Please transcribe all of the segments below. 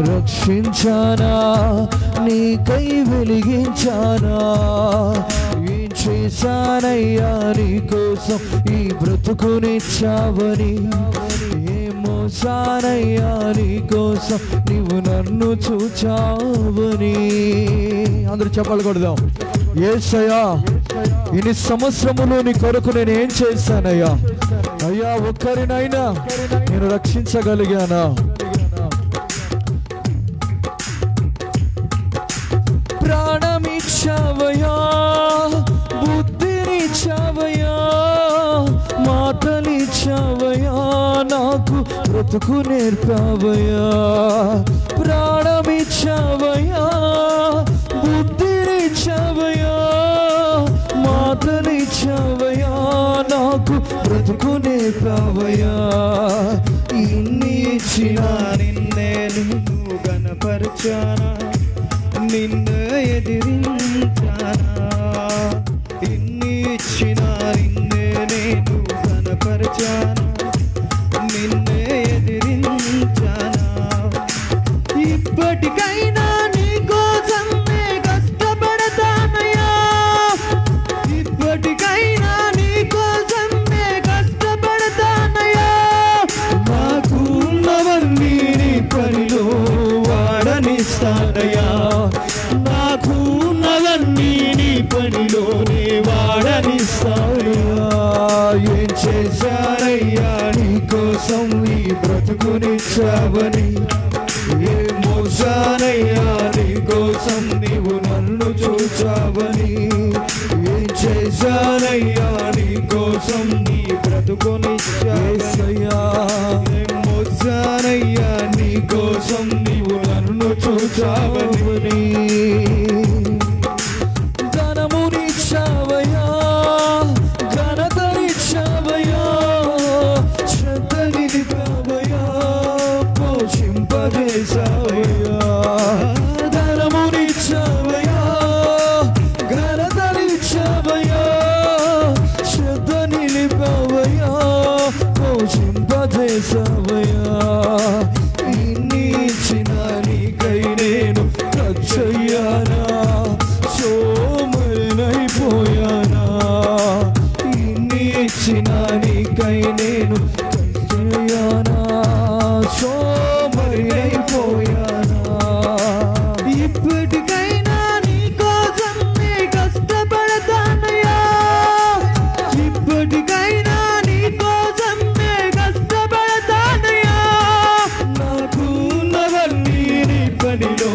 రక్షించానా, నీకై వెలిగించానా, ఏం చేశానయ్యా నీ కోసం ఈ బ్రతుకునిచ్చావని, ఏం మోసానయ్యా నీ కోసం నీవు నన్ను చూచావని. అందరూ చెప్పాలి కొడదాం. యేసయ్యా, ఇన్ని సంవత్సరములు నీ కొరకు నేను ఏం చేశానయ్యా? అయ్యా, ఒక్కరినైనా నేను రక్షించగలిగానా? ప్రాణమిచ్చావయ్యా, బుద్ధినిచ్చావయ్యా, మాటలిచ్చావయ్యా, నాకు బ్రతుకు నేర్పావయ్యా. ప్రాణమిచ్చావయ్యా, బుద్ధినిచ్చావయ్యా, మాటలిచ్చావయ్యా, నాకు బ్రతుకు నేర్పావయ్యా. ఇన్ని ఇచ్చినా నిన్నే నువ్వు గణపరచానా, నిన్ను ఎదిరించానా. ఇన్ని ఇచ్చినా నిన్నే నేను గణపరచానా, నిన్నే ఎదిరించానా. ఇప్పటికైనా నీ కోసమే కష్టపడతానయ్యా, ఇప్పటికైనా నీ కోసమే కష్టపడతానయ్యా. నాకు ఉన్నవన్నీ నీ పనిలో వాడనిస్తానయ్యా, నాకు ఉన్నవన్నీ నీ పనిలోనే వాడనిస్తానయ్యా. ఏం చేశానయ్యా నీ కోసం ఈ బ్రతుకునిచ్చావని, ఏం మోసానయ్యా నీ కోసం నీవు నన్ను చూచావని, ఏం చేశానయ్యా నీ కోసం నీ బ్రతుకునిచ్చావయ్యా, ఏం మోసానయ్యా నీ కోసం నీవు నన్ను చూచావని. ధనమునిచ్చావయ్యా, ఘనతనిచ్చావయ్యా, శ్రద్ధ నిలిపావయ్యా, పోషింపజేశావయ్యా. ధనమునిచ్చావయ్యా, ఘనతనిచ్చావయ్యా, శ్రద్ధ నిలిపావయ్యా, పోషింపజేశావయ్యా. ఇన్ని ఇచ్చిన నీకై నేను ఖర్చయ్యానా, సోమరినైపోయానా. ఇన్ని ఇచ్చిన నీకై నేను ఖర్చయ్యానా, సోమరినైపోయానా. ఇప్పటికైనా నీ కోసమే కష్టపడతానయ్యా, ఇప్పటికైనా నీ కోసమే కష్టపడతానయ్యా. నాకు ఉన్నవన్నీ నీ పనిలో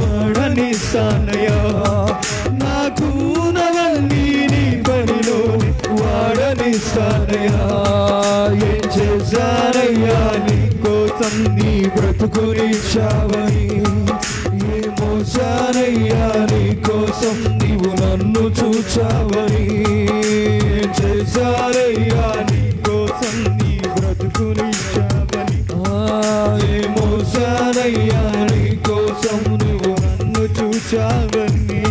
వాడనిస్తానయ్యా, నాకు ఉన్నవన్నీ నీ పనిలో వాడనిస్తానయ్యా. ఏం చేశానయ్యా నీ కోసం నీ బ్రతుకునిచ్చావని, ఏ మోసానయ్యా నీ కోసం నీవు నన్ను చూచావని. ఏం చేశానయ్యా నీ కోసం నీ బ్రతుకునిచ్చావని, ఏ మోసానయ్యా నీ కోసం నువ్వు నన్ను చూచావని.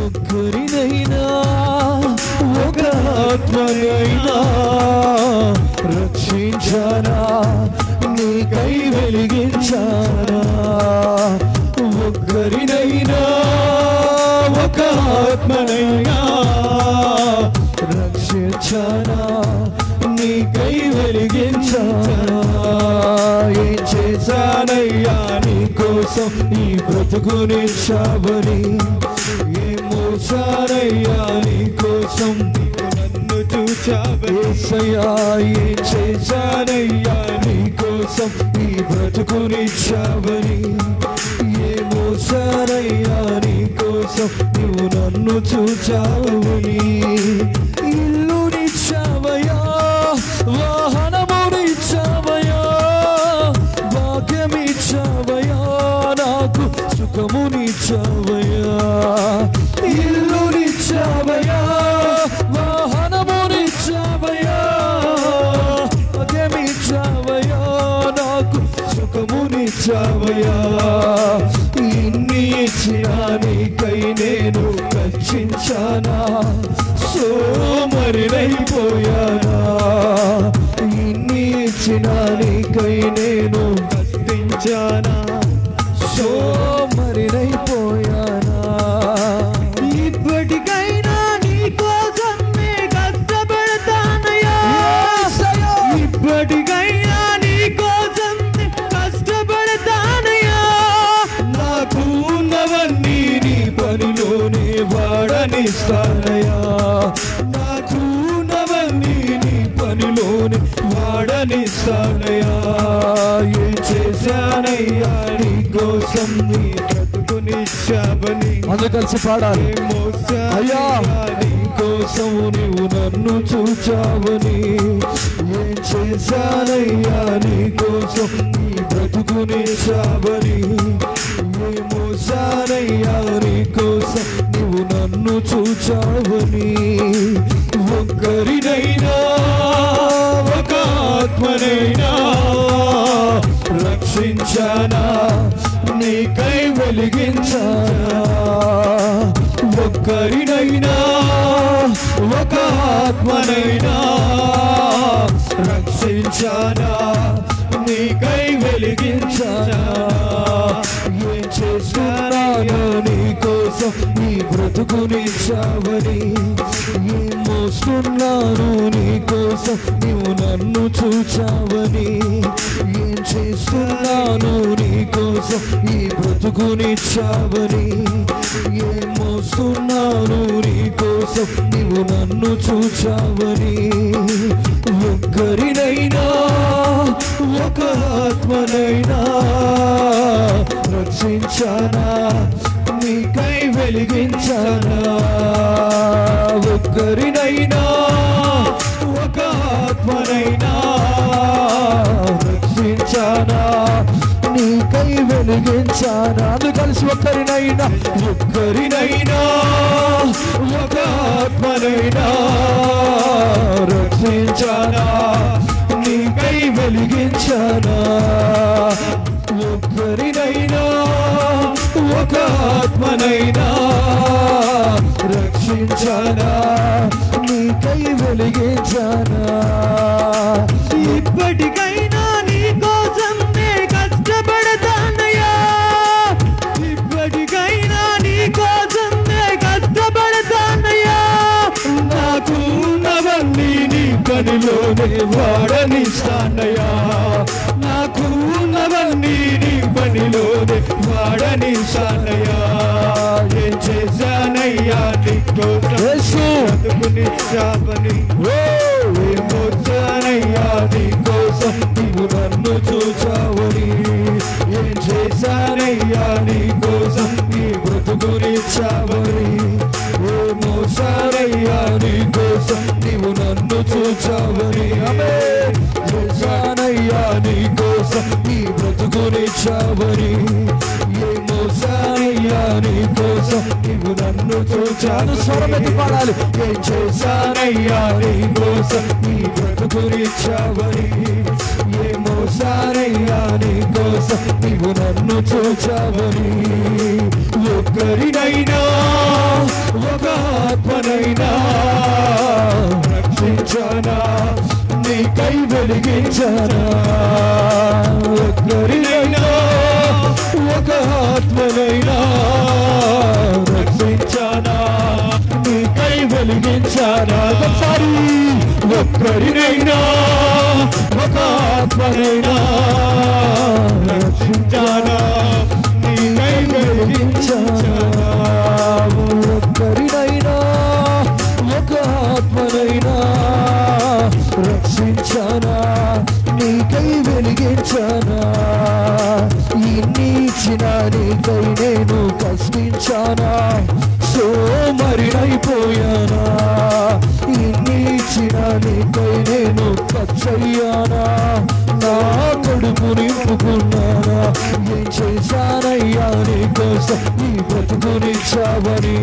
ఒక్కరినైనా ఒక ఆత్మనైనా రక్షించానా, నీకై వెలిగించానా. ఒక్కరినైనా ఒక ఆత్మనైనా రక్షించానా, నీకై వెలిగించానా. ఏం చేశానయ్యా నీ కోసం ఈ బ్రతుకునిచ్చావని, ఏం మోసానయ్యా నీ కోసం నన్ను చూచావని. యేసయ్యా, ఏం చేశానయ్యా నీ కోసం ఈ బ్రతుకునిచ్చావని, ఏం మోసానయ్యా నీ కోసం నువ్వు నన్ను చూచావని. ఇల్లునిచ్చావయ్యా, వాహనమునిచ్చావయ్యా, భాగ్యమిచ్చావయ్యా, నాకు సుఖమునిచ్చావయ్యా. ఇల్లునిచ్చావయ్యా, వాహనమునిచ్చావయ్యా, భాగ్యమిచ్చావయ్యా, నాకు సుఖమునిచ్చావయ్యా. ఇన్ని ఇచ్చినా నీకై నేను ఖర్చించానా, సోమరినైపోయానా. ఇన్ని ఇచ్చినా నీకై నేను రక్షించానా సోమరినైపోయానా ఇప్పటికైనా నీ కోసం నే కష్టపడతానయ్యా ఇప్పటికైనా నీ కోసం కష్టపడతానయ్యా నాకు ఉన్నవన్నీ నీ పనిలోనే వాడనిస్తానయ్యా నాకు ఉన్నవన్నీ నీ పనిలోనే వాడనిస్తానయ్యా ఏం చేశానయ్యా నీ కోసం నీ బ్రతుకునిచ్చావని అందరూ కలిసి పాడాలి అయ్యా నీ కోసం నువ్వు నన్ను చూచావని ఏం చేశానయ్యా నీ కోసం నీ బ్రతుకునిచ్చావని ఏ మోసానయ్యా నీ కోసం నువ్వు నన్ను చూచావని ఒక్కరినైనా ఒక ఆత్మనైనా రక్షించానా నీకై వెలిగించానా ఒక్కరినైనా ఒక ఆత్మనైనా రక్షించానా నీకై వెలిగించానా ఏం చేశానయ్యా నీ కోసం నీ బ్రతుకునిచ్చావని ఏం మోస్తున్నాను నీ కోసం నువ్వు నన్ను చూచావని ఏం చేస్తున్నాను నీ కోసం ఈ బ్రతుకునిచ్చావని ఏం మోస్తున్నాను నీ కోసం నువ్వు నన్ను చూచావని ఒక్కరినైనా ఒక ఆత్మనైనా రక్షించానా నీకై వెలిగించానా ఒక్కరినైనా ఒక ఆత్మనైనా రక్షించానా నీకై వెలిగించానా అందరూ కలిసి ఒక్కరినైనా ఒక ఆత్మనైనా రక్షించానా నీకై వెలిగించానా ఒక్కరినైనా ఒక ఆత్మనైనా రక్షించానా నీకై వెలిగించానా ఇప్పటికైనా నీ కోసం నే కష్టపడతానయ్యా ఇప్పటికైనా నీ కోసం నే కష్టపడతానయ్యా నాకు ఉన్నవన్నీ నీ పనిలోనే వాడనిస్తానయ్యా నాకు ఉన్నవన్నీ నీ పనిలోనే వాడనిస్తానయ్యా ఏం చేశానయ్యా నీ కోసం బ్రతుకునిచ్చావని ఏం వచ్చానయ్యా నీ కోసం నువ్వు నన్ను చూచావని ఏం చేశానయ్యా నీ కోసం నీ బ్రతుకునిచ్చావని ఏ మోసానయ్యా నీ కోసం నువ్వు నన్ను చూచావని చేశానయ్యా నీ కోసం నీ బ్రతుకునిచ్చావని ఏ మోసానయ్యా నీ కోసం నువ్వు నన్ను చూచాను స్వరమెత్తి పాడాలి ఏం చేశానయ్యా నీ కోసం నీ బ్రతుకునిచ్చావని ఏ మోసానయ్యా నీ కోసం నువ్వు నన్ను చూచావని ఒక్కరినైనా ఒక ఆత్మనైనా రక్షించానా నీకై వెలిగించానా ఒక్కరినైనా ఒక ఆత్మనైనా రక్షించానా నీకై వెలిగించానా ఒకసారి ఒక్కరినైనా ఒక ఆత్మనైనా రక్షించానా నీకై వెలిగించానా ఒక్కరినైనా ఒక ఆత్మనైనా రక్షించానా నీకై వెలిగించానా ఇన్నిచ్చిన నీకై నేను కష్టించానా సోమరినైపోయానా ఇన్నిచ్చిన నీకై నేను ఖర్చయ్యానా నా కడుపు నింపుకున్నానా ఏం చేశానయ్యా నీ కోసం నీ బ్రతుకునిచ్చావని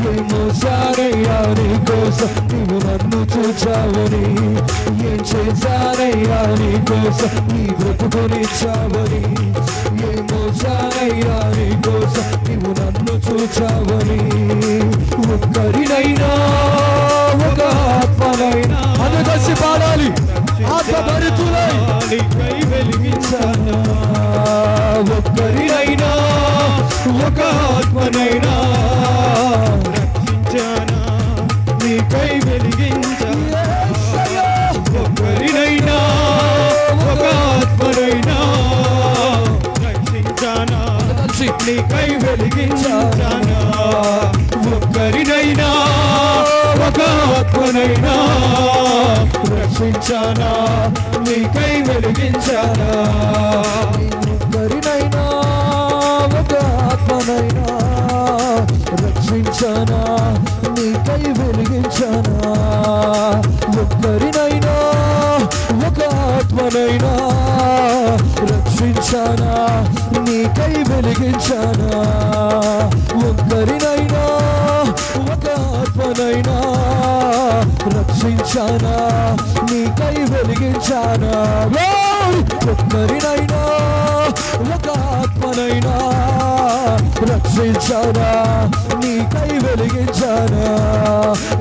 ఏ మోసానయ్యా నీ కోసం నువ్వు నన్ను చూచావని ఏం చేశానయ్యా నీ కోసం నీ బ్రతుకునిచ్చావని ఏ మోసానయ్యా నీ కోసం నువ్వు నన్ను చూచావని ఒక్కరినైనా ఒక ఆత్మనైనా అందరూ పాడాలి ఆత్మభరితులై నీకై వెలిగించానా రక్షించానా నీకై వెలిగించానా ఒక్కరినైనా ఒక ఆత్మనైనా రక్షించానా నీకై వెలిగించానా ఒక్కరినైనా ఒక ఆత్మనైనా రక్షించానా నీకై వెలిగించానా ఒక్కరినైనా ఒక ఆత్మనైనా రక్షించానా నీకై వెలిగించానా ఒక్కరినైనా ఒక ఆత్మనైనా రక్షించానా నీకై వెలిగించానా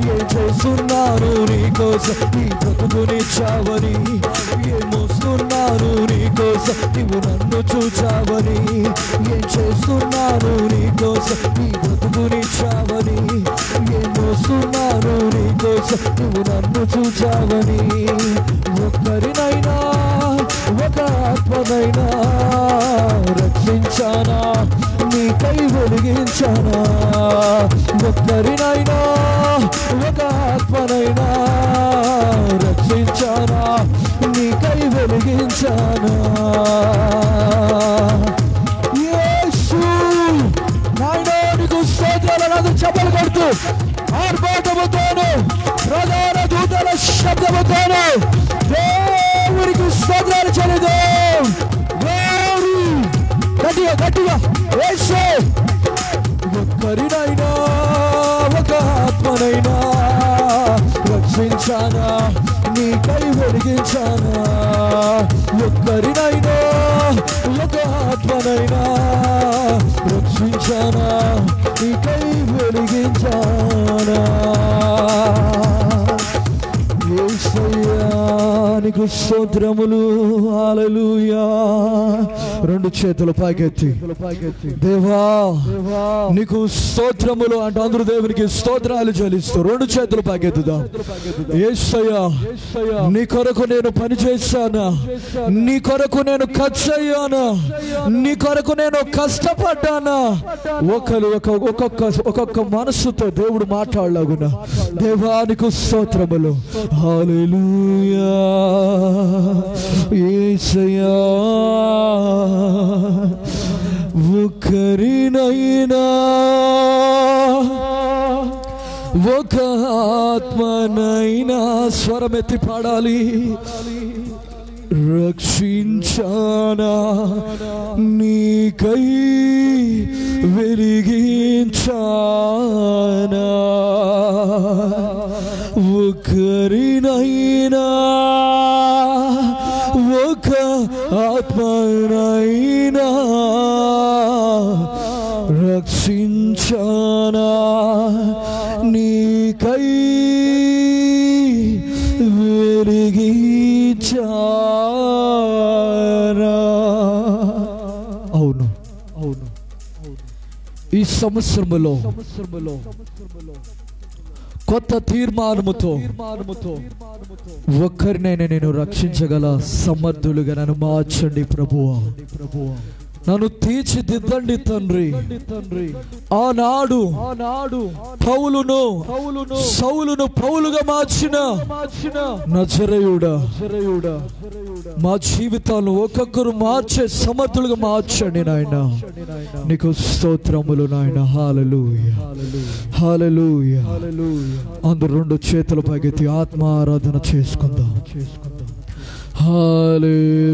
ఏం చేస్తున్నాను నీకోసం నీ బ్రతుకునిచ్చావని ఏం మోస్తున్నాను నీకోసం నువ్వు నన్ను చూచావని ఏం చేస్తున్నాను నీకోసం నీ బ్రతుకునిచ్చావని ఏం మోస్తున్నాను నీకోసం నువ్వు నన్ను చూచావని ఒక్కరినైనా ఒక ఆత్మనైనా రక్షించానా నీకై వెలిగించానా ఒక్కరినైనా ఒక ఆత్మనైనా రక్షించానా నీకై వెలిగించానా యేసు నాయనా నీకు స్తోత్రాలు చెప్పలు కొడుతూ ఆర్భాటముతోను ప్రధాన దూతల శబ్దముతోను దేవునికి స్తోత్రాలు చెల్లిద్దాం గట్టిగా గట్టిగా యేసు ఒక్కరినైనా ఒక ఆత్మనైనా రక్షించానా నీకై వెలిగించానా ఒక్కరినైనా ఒక ఆత్మనైనా రక్షించానా నీకై వెలిగించానా యేసయ్యా నీకు స్తోత్రములు హల్లెలూయా రెండు చేతులు పైకెత్తి దేవా నీకు స్తోత్రములు అంటే అందరూ దేవునికి స్తోత్రాలు చెల్లిస్తూ రెండు చేతులు పైకెత్తుదా యేసయ్యా నీ కొరకు నేను పని చేశానా నీ కొరకు నేను ఖర్చు అయ్యానా నీ కొరకు నేను కష్టపడ్డానా ఒక్కొక్క మనస్సుతో దేవుడు మాట్లాడలాగునా దేవా నీకు స్తోత్రములు హల్లెలూయా యేసయ్యా ఒక్కరినైనా ఒక ఆత్మనైనా స్వరమెత్తి పాడాలి రక్షించానా నీకై వెలిగించానా ఒకరినైనా ఒక ఆత్మనైనా రక్షించానా నీకై వెలిగించానా అవును అవును ఈ సంవత్సరములో కొత్త తీర్మానముతో ఒక్కరినైనా నేను రక్షించగల సమర్థులుగా నన్ను మార్చండి ప్రభువా నన్ను తీర్చిదిద్దండి తండ్రి ఆనాడు సౌలును పౌలుగా మార్చిన నజరేయుడా మా జీవితాలను ఒక్కొక్కరు మార్చే సమర్థులుగా మార్చండి నాయన నీకు స్తోత్రములు నాయన హల్లెలూయా హల్లెలూయా అందరూ రెండు చేతుల పైకెత్తి ఆత్మారాధన చేసుకుందాం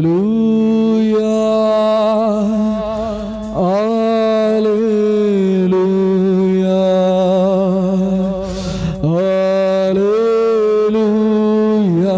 హల్లెలూయా హల్లెలూయా హల్లెలూయా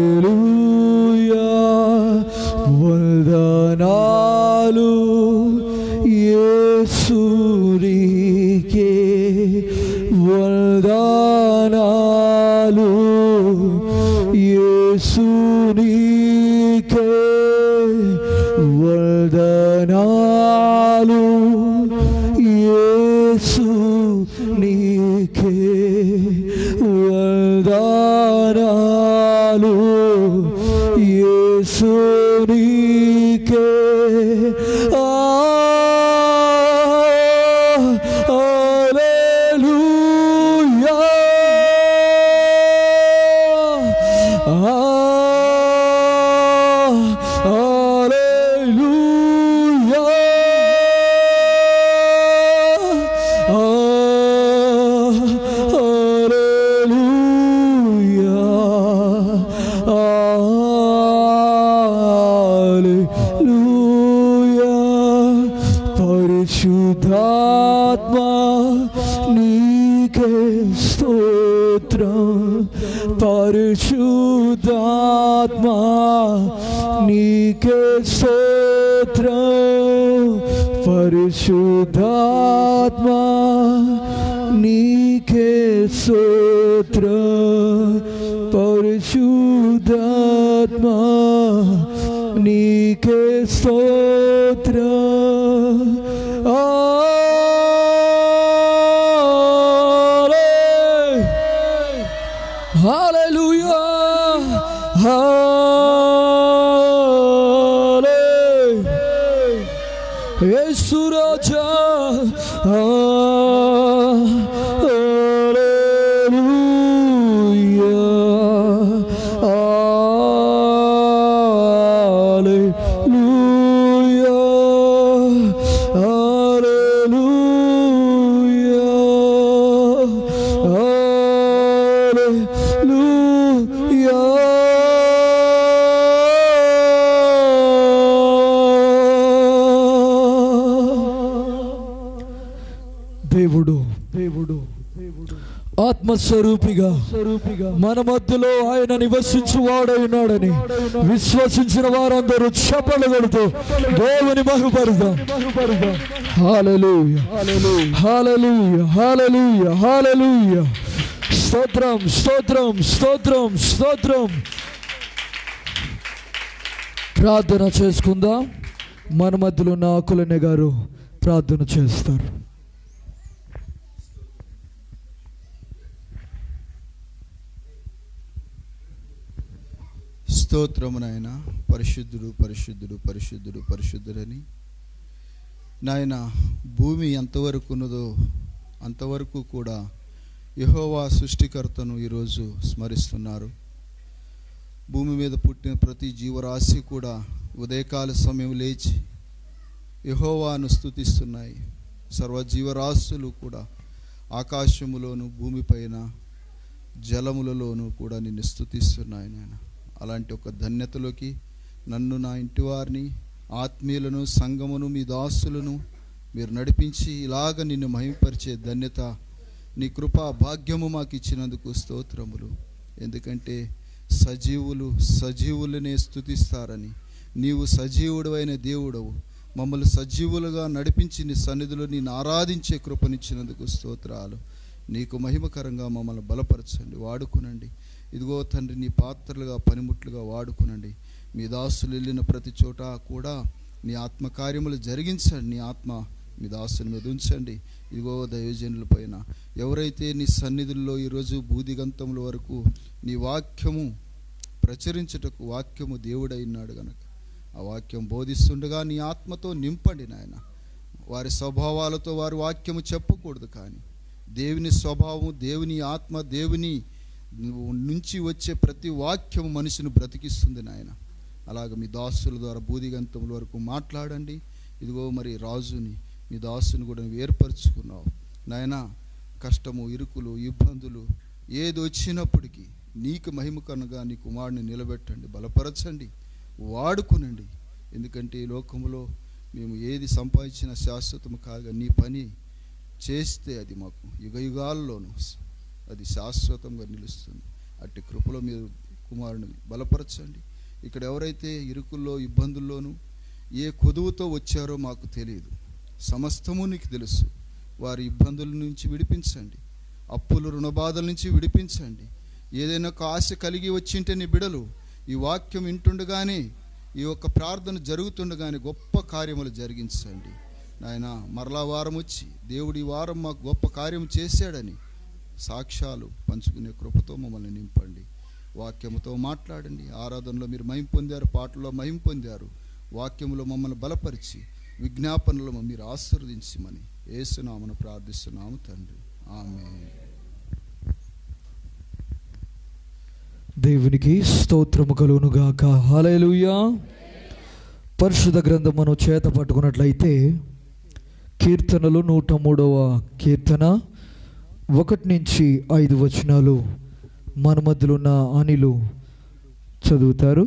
హల్లెలూయా వందనాలు యేసుని వందనాలు యేసు నీకే వందనాలు యేసు నీకే వందనాలు యేసు నీకే పరిశుద్ధాత్మా నీకే స్తోత్రం పరిశుద్ధాత్మా నీకే స్తోత్రం పరిశుద్ధాత్మా నీకే స్తోత్రం హల్లెలూయా యేసు రాజా ఆత్మస్వరూపిగా మన మధ్యలో ఆయన నివసించువాడైనాడని విశ్వసించిన వారందరూ చప్పట్లు కొడుతూ దేవుని మహిమపరుద్దాం. హల్లెలూయా హల్లెలూయా హల్లెలూయా హల్లెలూయా. స్తోత్రం స్తోత్రం స్తోత్రం స్తోత్రం. ప్రార్థన చేసుకుందాం. మన మధ్యలో ఉన్న ఆకులనే గారు ప్రార్థన చేస్తారు. స్తోత్రము నాయన. పరిశుద్ధుడు పరిశుద్ధుడు పరిశుద్ధుడు పరిశుద్ధుడని నాయన భూమి ఎంతవరకు ఉన్నదో అంతవరకు కూడా యెహోవా సృష్టికర్తను ఈరోజు స్మరిస్తున్నారు. భూమి మీద పుట్టిన ప్రతి జీవరాశి కూడా ఉదయకాల సమయం లేచి యెహోవాను స్తుతిస్తున్నాయి. సర్వజీవరాశులు కూడా ఆకాశములోను భూమిపైన జలములలోనూ కూడా నిన్ను స్తుతిస్తున్నాయి నాయన. అలాంటి ఒక ధన్యతలోకి నన్ను, నా ఇంటి వారిని, ఆత్మీయులను, సంఘమును, మీ దాసులను మీరు నడిపించి ఇలాగ నిన్ను మహిమపరిచే ధన్యత, నీ కృపా భాగ్యము మాకు ఇచ్చినందుకు స్తోత్రములు. ఎందుకంటే సజీవులనే స్తుతిస్తారని, నీవు సజీవుడు అయిన దేవుడవు. మమ్మల్ని సజీవులుగా నడిపించి నీ సన్నిధిలో నిన్ను ఆరాధించే కృపనిచ్చినందుకు స్తోత్రాలు. నీకు మహిమకరంగా మమ్మల్ని బలపరచండి, వాడుకునండి. ఇదిగో తండ్రి, నీ పాత్రలుగా పనిముట్లుగా వాడుకునండి. మీ దాసులు వెళ్ళిన ప్రతి చోట కూడా నీ ఆత్మకార్యములు జరిగించండి. నీ ఆత్మ మీ దాసుని మీద ఉంచండి. ఇదిగో దైవజనుల పైన ఎవరైతే నీ సన్నిధుల్లో ఈరోజు బూదిగంతముల వరకు నీ వాక్యము ప్రచురించుటకు వాక్యము దేవుడైనాడు గనక ఆ వాక్యం బోధిస్తుండగా నీ ఆత్మతో నింపండి నాయన. వారి స్వభావాలతో వారి వాక్యము చెప్పకూడదు, కానీ దేవుని స్వభావం, దేవుని ఆత్మ, దేవుని నుంచి వచ్చే ప్రతి వాక్యము మనిషిని బ్రతికిస్తుంది నాయన. అలాగ మీ దాసుల ద్వారా బూదిగంతముల వరకు మాట్లాడండి. ఇదిగో మరి రాజుని, మీ దాసుని కూడా నువ్వు ఏర్పరచుకున్నావు నాయన. కష్టము, ఇరుకులు, ఇబ్బందులు ఏది వచ్చినప్పటికీ నీకు మహిమకరంగా నీ కుమారుని నిలబెట్టండి, బలపరచండి, వాడుకునండి. ఎందుకంటే ఈ లోకములో మేము ఏది సంపాదించిన శాశ్వతము కాగా నీ పని చేస్తే అది మాకు యుగయుగాల్లోనూ అది శాశ్వతంగా నిలుస్తుంది. అట్టి కృపలో మీరు కుమారుని బలపరచండి. ఇక్కడ ఎవరైతే ఇరుకుల్లో, ఇబ్బందుల్లోనూ ఏ కొదువుతో వచ్చారో మాకు తెలియదు, సమస్తము నీకు తెలుసు. వారి ఇబ్బందుల నుంచి విడిపించండి. అప్పులు రుణబాధల నుంచి విడిపించండి. ఏదైనా ఒక ఆశ కలిగి వచ్చింటే నీ బిడలు ఈ వాక్యం వింటుండగానే, ఈ యొక్క ప్రార్థన జరుగుతుండగానే గొప్ప కార్యములు జరిగించండి నాయన. మరలా వారం వచ్చి దేవుడు ఈ వారం మాకు గొప్ప కార్యం చేశాడని సాక్ష్యాలు పంచుకునే కృపతో మమ్మల్ని నింపండి. వాక్యముతో మాట్లాడండి. ఆరాధనలో మీరు మహిమ పొందారు, పాటల్లో మహిమ పొందారు. వాక్యములో మమ్మల్ని బలపరిచి విజ్ఞాపనలు మీరు ఆశీర్వదించమని యేసునామమున ప్రార్థిస్తున్నాము తండ్రి, ఆమేన్. దేవునికి స్తోత్రము కలుగును గాక. హల్లెలూయా. పరిశుద్ధ గ్రంథమును చేత పట్టుకున్నట్లయితే కీర్తనలు 103వ కీర్తన 1-5 వచనాలు మన మధ్యలో ఉన్న అనిలు చదువుతారు.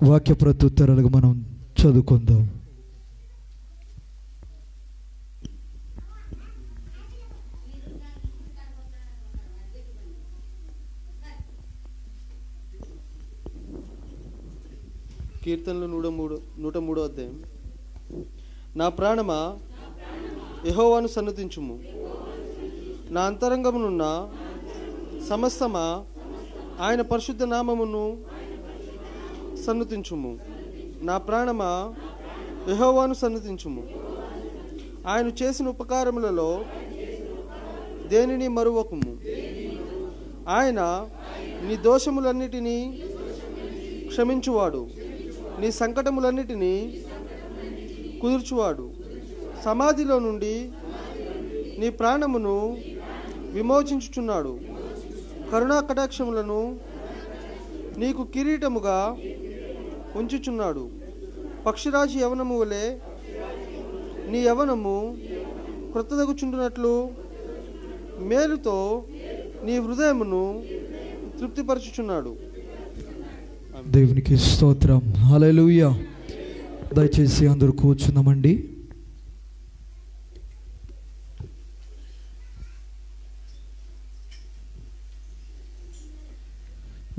వాక్య ప్రత్యుత్తరాలుగా మనం చదువుకుందాం. కీర్తనలు 103వ అధ్యాయం. నా ప్రాణమా యెహోవాను సన్నుతించుము, నా అంతరంగమునున్న సమస్తమా ఆయన పరిశుద్ధ నామమును సన్నుతించుము. నా ప్రాణమా యెహోవాను సన్నుతించుము, ఆయన చేసిన ఉపకారములలో దేనిని మరువకుము. ఆయన నీ దోషములన్నిటినీ క్షమించువాడు, నీ సంకటములన్నిటినీ కుదుర్చువాడు. సమాధిలో నుండి నీ ప్రాణమును విమోచించుచున్నాడు. కరుణా కటాక్షములను నీకు కిరీటముగా ఉంచుచున్నాడు. పక్షిరాజు యవనము వలె నీ యవనము క్రొత్తదగుచుండునట్లు మేలుతో నీ హృదయమును తృప్తిపరచుచున్నాడు. దేవునికి స్తోత్రం. హల్లెలూయా. దయచేసి అందరూ కూర్చున్నామండి.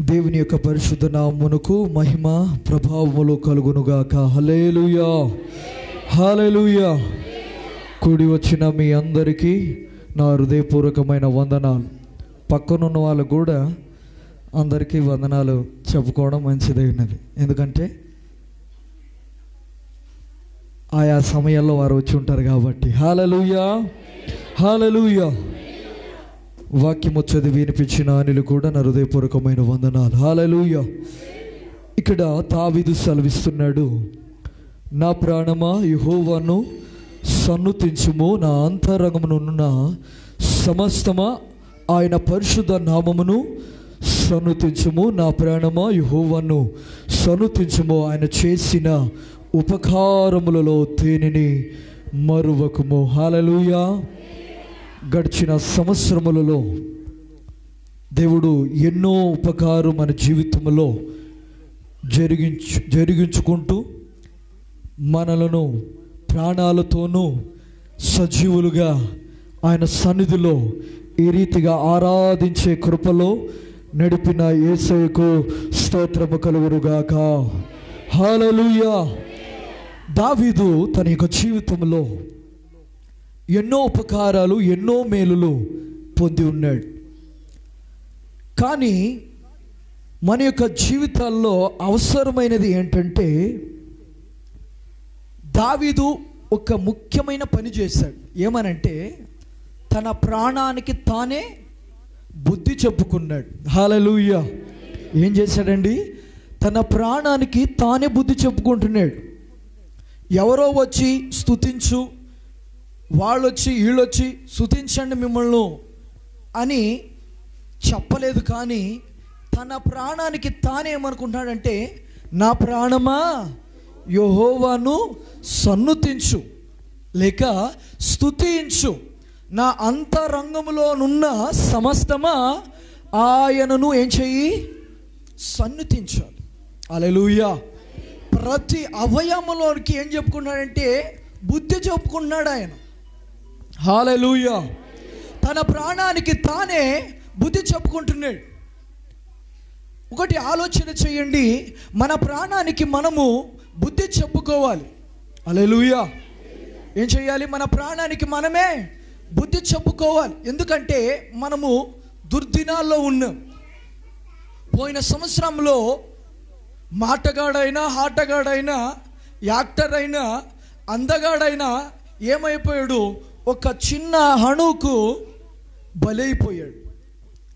దేవుని యొక్క పరిశుద్ధ నామమునకు మహిమ ప్రభావములు కలుగునుగాక. హల్లెలూయా, హల్లెలూయా. కూడి వచ్చిన మీ అందరికీ నా హృదయపూర్వకమైన వందనాలు. పక్కనున్న వాళ్ళు కూడా అందరికీ వందనాలు చెప్పుకోవడం మంచిదైనది. ఎందుకంటే ఆయా సమయాల్లో వారు వచ్చి ఉంటారు కాబట్టి. హల్లెలూయా, హల్లెలూయా. వాక్యము చదివి వినిపించిన అనిలు కూడా నా హృదయపూర్వకమైన వందనాలు. హల్లెలూయా. ఇక్కడ దావీదు సెలవిస్తున్నాడు, నా ప్రాణమా యెహోవాను సన్నుతించుము, నా అంతరంగమునున్న సమస్తమా ఆయన పరిశుద్ధ నామమును సన్నుతించుము. నా ప్రాణమా యెహోవాను సన్నుతించుము, ఆయన చేసిన ఉపకారములలో దేనిని మరువకుము. హల్లెలూయా. గడిచిన సంవత్సరములలో దేవుడు ఎన్నో ఉపకారం మన జీవితంలో జరిగించుకుంటూ మనలను ప్రాణాలతోనూ సజీవులుగా ఆయన సన్నిధిలో ఈ రీతిగా ఆరాధించే కృపలో నడిపిన యేసయ్యకు స్తోత్రము కలుగునుగాక. హల్లెలూయా. దావీదు తన యొక్క జీవితంలో ఎన్నో ఉపకారాలు, ఎన్నో మేలులు పొంది ఉన్నాడు. కానీ మన యొక్క జీవితాల్లో అవసరమైనది ఏంటంటే, దావీదు ఒక ముఖ్యమైన పని చేశాడు. ఏమనంటే తన ప్రాణానికి తానే బుద్ధి చెప్పుకున్నాడు. హల్లెలూయా. ఏం చేశాడండి? తన ప్రాణానికి తానే బుద్ధి చెప్పుకుంటున్నాడు. ఎవరో వచ్చి స్తుతించు, వాళ్ళొచ్చి వీళ్ళొచ్చి స్తుతించండి మిమ్మల్ని అని చెప్పలేదు. కానీ తన ప్రాణానికి తానే ఏమనుకుంటున్నాడంటే, నా ప్రాణమా యెహోవాను సన్నుతించు లేక స్తుతించు, నా అంతరంగములోనున్న సమస్తమా ఆయనను ఏం చెయ్యి? సన్నుతించాలి. హల్లెలూయా. ప్రతి అవయవంలోనికి ఏం చెప్పుకున్నాడంటే బుద్ధి చెప్పుకున్నాడు ఆయన. హల్లెలూయా. తన ప్రాణానికి తానే బుద్ధి చెప్పుకుంటున్నాడు. ఒకటి ఆలోచన చేయండి, మన ప్రాణానికి మనము బుద్ధి చెప్పుకోవాలి. హల్లెలూయా. ఏం చేయాలి? మన ప్రాణానికి మనమే బుద్ధి చెప్పుకోవాలి. ఎందుకంటే మనము దుర్దినాల్లో ఉన్నాం. పోయిన సంవత్సరంలో మాటగాడైనా, ఆటగాడైనా, యాక్టర్ అయినా, అందగాడైనా ఏమైపోయాడు? ఒక చిన్న అణువుకు బలైపోయాడు.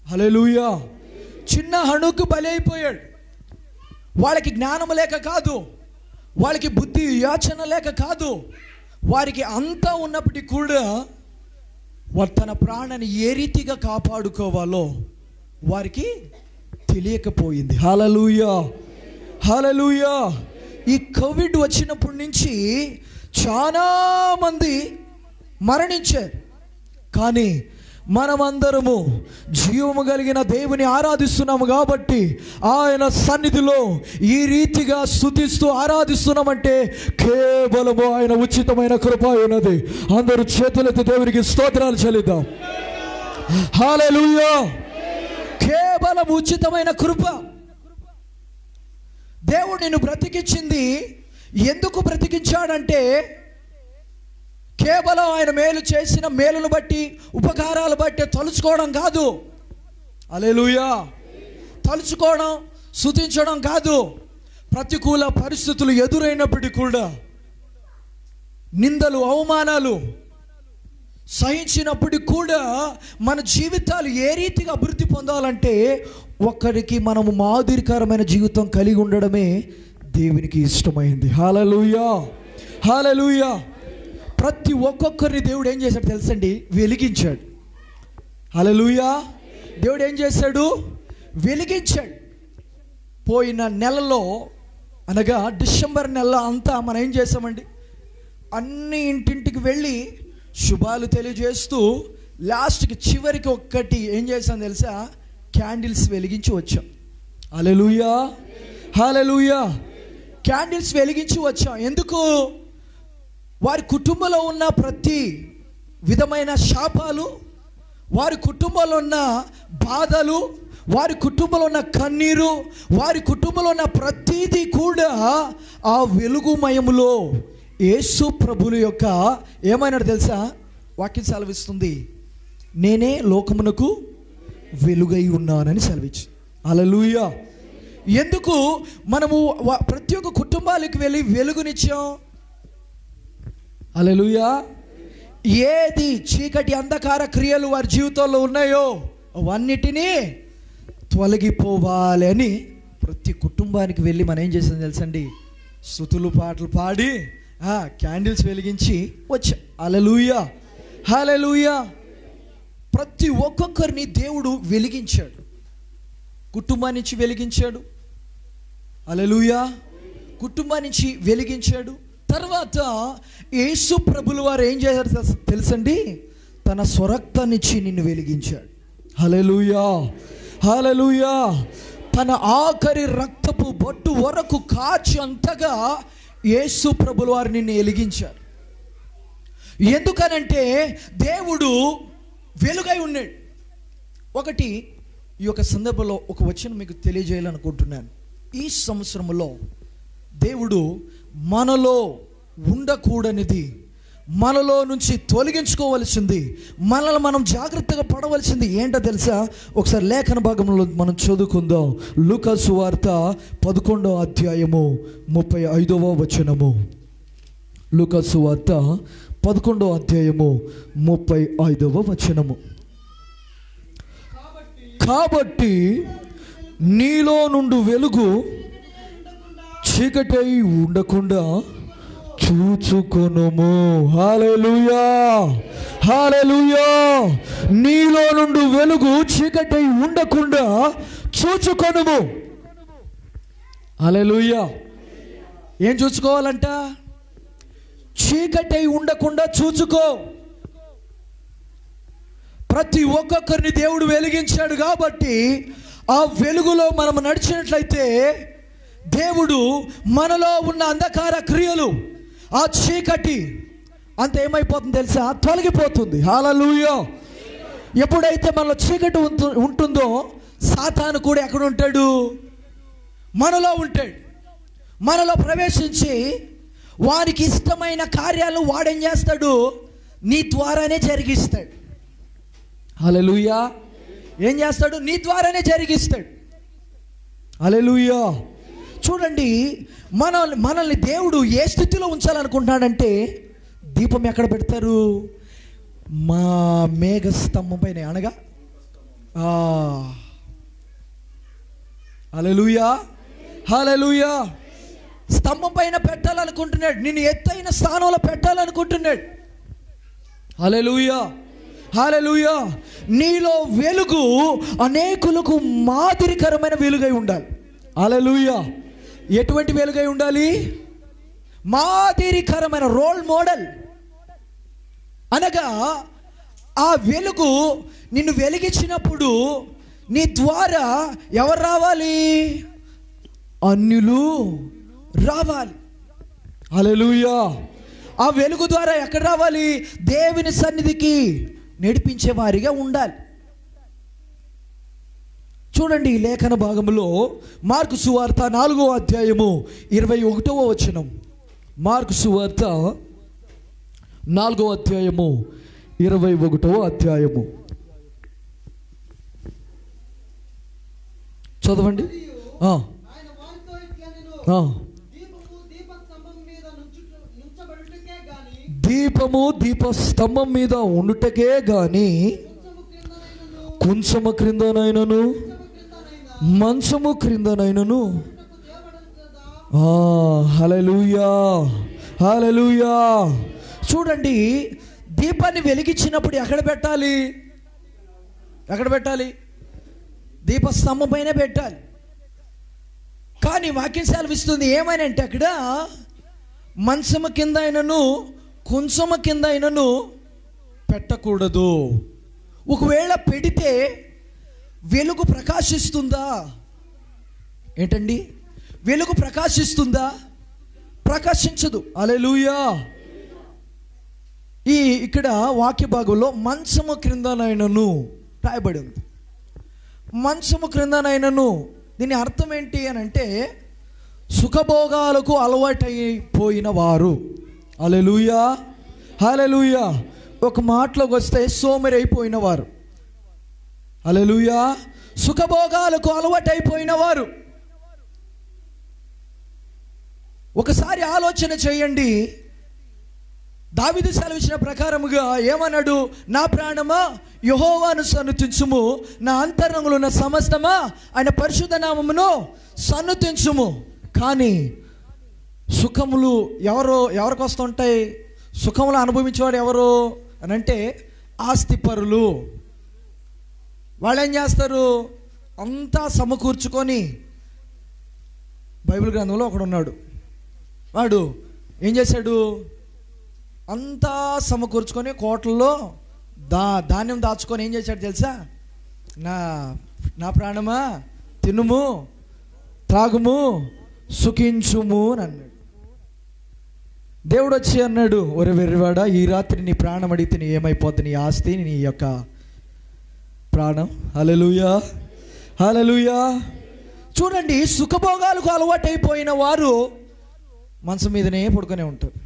హల్లెలూయా. చిన్న అణువుకు బలైపోయాడు. వాళ్ళకి జ్ఞానం లేక కాదు, వాళ్ళకి బుద్ధి యోచన లేక కాదు, వారికి అంతా ఉన్నప్పటికీ కూడా వారు తన ప్రాణాన్ని ఏ రీతిగా కాపాడుకోవాలో వారికి తెలియకపోయింది. హల్లెలూయా, హల్లెలూయా. ఈ కోవిడ్ వచ్చినప్పటి నుంచి చాలామంది మరణించారు. కానీ మనమందరము జీవము కలిగిన దేవుని ఆరాధిస్తున్నాము కాబట్టి ఆయన సన్నిధిలో ఈ రీతిగా స్తుతిస్తూ ఆరాధిస్తున్నామంటే కేవలము ఆయన ఉచితమైన కృప ఉన్నది. అందరూ చేతులెత్తి దేవునికి స్తోత్రాలు చెల్లిద్దాం. హల్లెలూయా. కేవలం ఉచితమైన కృప. దేవుడు నిన్ను బ్రతికించింది ఎందుకు బ్రతికించాడంటే కేవలం ఆయన మేలు చేసిన మేలును బట్టి, ఉపకారాలు బట్టి తలుచుకోవడం కాదు. హల్లెలూయా. తలుచుకోవడం, స్తుతించడం కాదు. ప్రతికూల పరిస్థితులు ఎదురైనప్పటికీ కూడా, నిందలు, అవమానాలు సహించినప్పటికీ కూడా మన జీవితాలు ఏ రీతిగా అభివృద్ధి పొందాలంటే ఒకరికి మనము మాదిరికరమైన జీవితం కలిగి ఉండడమే దేవునికి ఇష్టమైంది. హల్లెలూయా, హల్లెలూయా. ప్రతి ఒక్కొక్కరిని దేవుడు ఏం చేశాడు తెలుసండి? వెలిగించాడు. హల్లెలూయా. దేవుడు ఏం చేశాడు? వెలిగించాడు. పోయిన నెలలో అనగా డిసెంబర్ నెల అంతా మనం ఏం చేసామండి? అన్ని ఇంటింటికి వెళ్ళి శుభాలు తెలియజేస్తూ లాస్ట్కి చివరికి ఒక్కటి ఏం చేశాం తెలుసా? క్యాండిల్స్ వెలిగించి వచ్చాం. హల్లెలూయా, హల్లెలూయా. క్యాండిల్స్ వెలిగించి వచ్చాం. ఎందుకు? వారి కుటుంబంలో ఉన్న ప్రతి విధమైన శాపాలు, వారి కుటుంబంలో ఉన్న బాధలు, వారి కుటుంబంలో ఉన్న కన్నీరు, వారి కుటుంబంలో ఉన్న ప్రతిదీ కూడా ఆ వెలుగుమయములో యేసు ప్రభుల యొక్క ఏమైనాడు తెలుసా? వాక్యం సెలవిస్తుంది, నేనే లోకమునకు వెలుగై ఉన్నానని సెలవిచ్చు. హల్లెలూయా. ఎందుకు మనము ప్రతి ఒక్క కుటుంబాలకు వెళ్ళి వెలుగునిచ్చాం? హల్లెలూయా. ఏది చీకటి అంధకార క్రియలు వారి జీవితంలో ఉన్నాయో అవన్నిటినీ తొలగిపోవాలి అని ప్రతి కుటుంబానికి వెళ్ళి మనం ఏం చేసాం తెలుసండి? స్తుతులు, పాటలు పాడి క్యాండిల్స్ వెలిగించి వచ్చా. హల్లెలూయా, హల్లెలూయా. ప్రతి ఒక్కొక్కరిని దేవుడు వెలిగించాడు. కుటుంబాన్ని నుంచి వెలిగించాడు. హల్లెలూయా. కుటుంబాన్ని నుంచి వెలిగించాడు. తర్వాత యేసు ప్రభులు వారు ఏం చేశారు తెలుసండి? తన స్వరక్తాన్నిచ్చి నిన్ను వెలిగించాడు. హల్లెలూయా, హల్లెలూయా. తన ఆఖరి రక్తపు బొట్టు వరకు కాచి అంతగా యేసు ప్రభులు వారు నిన్ను వెలిగించారు. ఎందుకనంటే దేవుడు వెలుగై ఉన్నాడు. ఒకటి ఈ యొక్క సందర్భంలో ఒక వచనం మీకు తెలియజేయాలనుకుంటున్నాను. ఈ సంవత్సరంలో దేవుడు మనలో ఉండకూడనిది, మనలో నుంచి తొలగించుకోవలసింది, మనల్ని మనం జాగ్రత్తగా పడవలసింది ఏంటో తెలుసా? ఒకసారి లేఖన భాగంలో మనం చదువుకుందాం. లూకా సువార్త 11వ అధ్యాయము 35వ వచనము. లూకా సువార్త 11వ అధ్యాయము 35వ వచనము. కాబట్టి నీలో నుండి వెలుగు చీకటై ఉండకుండా చూచుకొనుము. హల్లెలూయా, హల్లెలూయా. నీలో నుండి వెలుగు చీకటై ఉండకుండా చూచుకొనుము. హల్లెలూయా. ఏం చూసుకోవాలంట? చీకటై ఉండకుండా చూచుకో. ప్రతి ఒక్కొక్కరిని దేవుడు వెలిగించాడు కాబట్టి ఆ వెలుగులో మనం నడిచినట్లయితే దేవుడు మనలో ఉన్న అంధకార క్రియలు, ఆ చీకటి అంత ఏమైపోతుంది తెలుసా? తొలగిపోతుంది. హల్లెలూయా. ఎప్పుడైతే మనలో చీకటి ఉంటుందో సాతాను కూడా ఎక్కడ ఉంటాడు? మనలో ఉంటాడు. మనలో ప్రవేశించి వారికి ఇష్టమైన కార్యాలు వాడేం చేస్తాడు? నీ ద్వారానే జరిగిస్తాడు. హల్లెలూయా. ఏం చేస్తాడు? నీ ద్వారానే జరిగిస్తాడు. హల్లెలూయా. చూడండి, మనల్ని దేవుడు ఏ స్థితిలో ఉంచాలనుకుంటున్నాడంటే, దీపం ఎక్కడ పెడతారు? మా మేఘ స్తంభం పైన, అనగా హల్లెలూయా, హల్లెలూయా, స్తంభం పైన పెట్టాలనుకుంటున్నాడు. నిన్ను ఎత్తైన స్థానంలో పెట్టాలనుకుంటున్నాడు. హల్లెలూయా, హల్లెలూయా. నీలో వెలుగు అనేకులకు మాదిరికరమైన వెలుగై ఉండాలి. హల్లెలూయా. ఎటువంటి వెలుగై ఉండాలి? మాదిరికరమైన, రోల్ మోడల్. అనగా ఆ వెలుగు నిన్ను వెలిగించినప్పుడు నీ ద్వారా ఎవరు రావాలి? అన్యులు రావాలి. హల్లెలూయా. ఆ వెలుగు ద్వారా ఎక్కడ రావాలి? దేవుని సన్నిధికి నడిపించే వారిగా ఉండాలి. చూడండి, ఈ లేఖన భాగంలో మార్కు సువార్త 4వ అధ్యాయము 21వ వచనం. మార్కు సువార్త 4వ అధ్యాయము 21వ అధ్యాయము చదవండి. దీపము దీపస్తంభం మీద ఉండుటకే గాని కొంచెము క్రిందనైనను మంచము క్రిందనైనను. హల్లెలూయా, హల్లెలూయా. చూడండి, దీపాన్ని వెలిగించినప్పుడు ఎక్కడ పెట్టాలి? ఎక్కడ పెట్టాలి? దీపస్తంభం పైన పెట్టాలి. కానీ వాక్యం సెలవిస్తుంది ఏమని అంటే, అక్కడ మంచము కింద అయినను కొంచెము కింద అయినను పెట్టకూడదు. ఒకవేళ పెడితే వెలుగు ప్రకాశిస్తుందా? ఏంటండి? వెలుగు ప్రకాశిస్తుందా? ప్రకాశించదు. హల్లెలూయా. ఇక్కడ వాక్య భాగంలో మంచము క్రిందనైనను రాయబడి ఉంది. మంచము క్రిందనైనను, దీని అర్థం ఏంటి అని అంటే, సుఖభోగాలకు అలవాటైపోయిన వారు. హల్లెలూయా, హల్లెలూయా. ఒక మాటలోకి వస్తే సోమరి అయిపోయిన వారు. హల్లెలూయా. సుఖభోగాలకు అలవాటైపోయిన వారు. ఒకసారి ఆలోచన చేయండి. దావీదు సెలవిచ్చిన ప్రకారముగా ఏమన్నాడు? నా ప్రాణమా యెహోవాను సన్నుతించుము, నా అంతరంగంలో ఉన్న సమస్తమా ఆయన పరిశుద్ధ నామమును సన్నుతించుము. కానీ సుఖములు ఎవరికి వస్తుంటాయి? సుఖములు అనుభవించేవాడు ఎవరు అని అంటే, ఆస్తిపరులు. వాళ్ళు ఏం చేస్తారు? అంతా సమకూర్చుకొని, బైబిల్ గ్రంథంలో ఒకడు ఉన్నాడు. వాడు ఏం చేశాడు? అంతా సమకూర్చుకొని కోటల్లో ధాన్యం దాచుకొని ఏం చేశాడు తెలుసా? నా ప్రాణమా తినుము, త్రాగుము, సుఖించుము అని అన్నాడు. దేవుడు వచ్చి అన్నాడు, ఒరే వెర్రివాడా, ఈ రాత్రి నీ ప్రాణం అడిగితే నీ ఏమైపోద్ది? నీ ఆస్తి, నీ యొక్క ప్రాణం. హల్లెలూయా, హల్లెలూయా. చూడండి, సుఖభోగాలకు అలవాటైపోయిన వారు మనసు మీదనే పడుకునే ఉంటారు.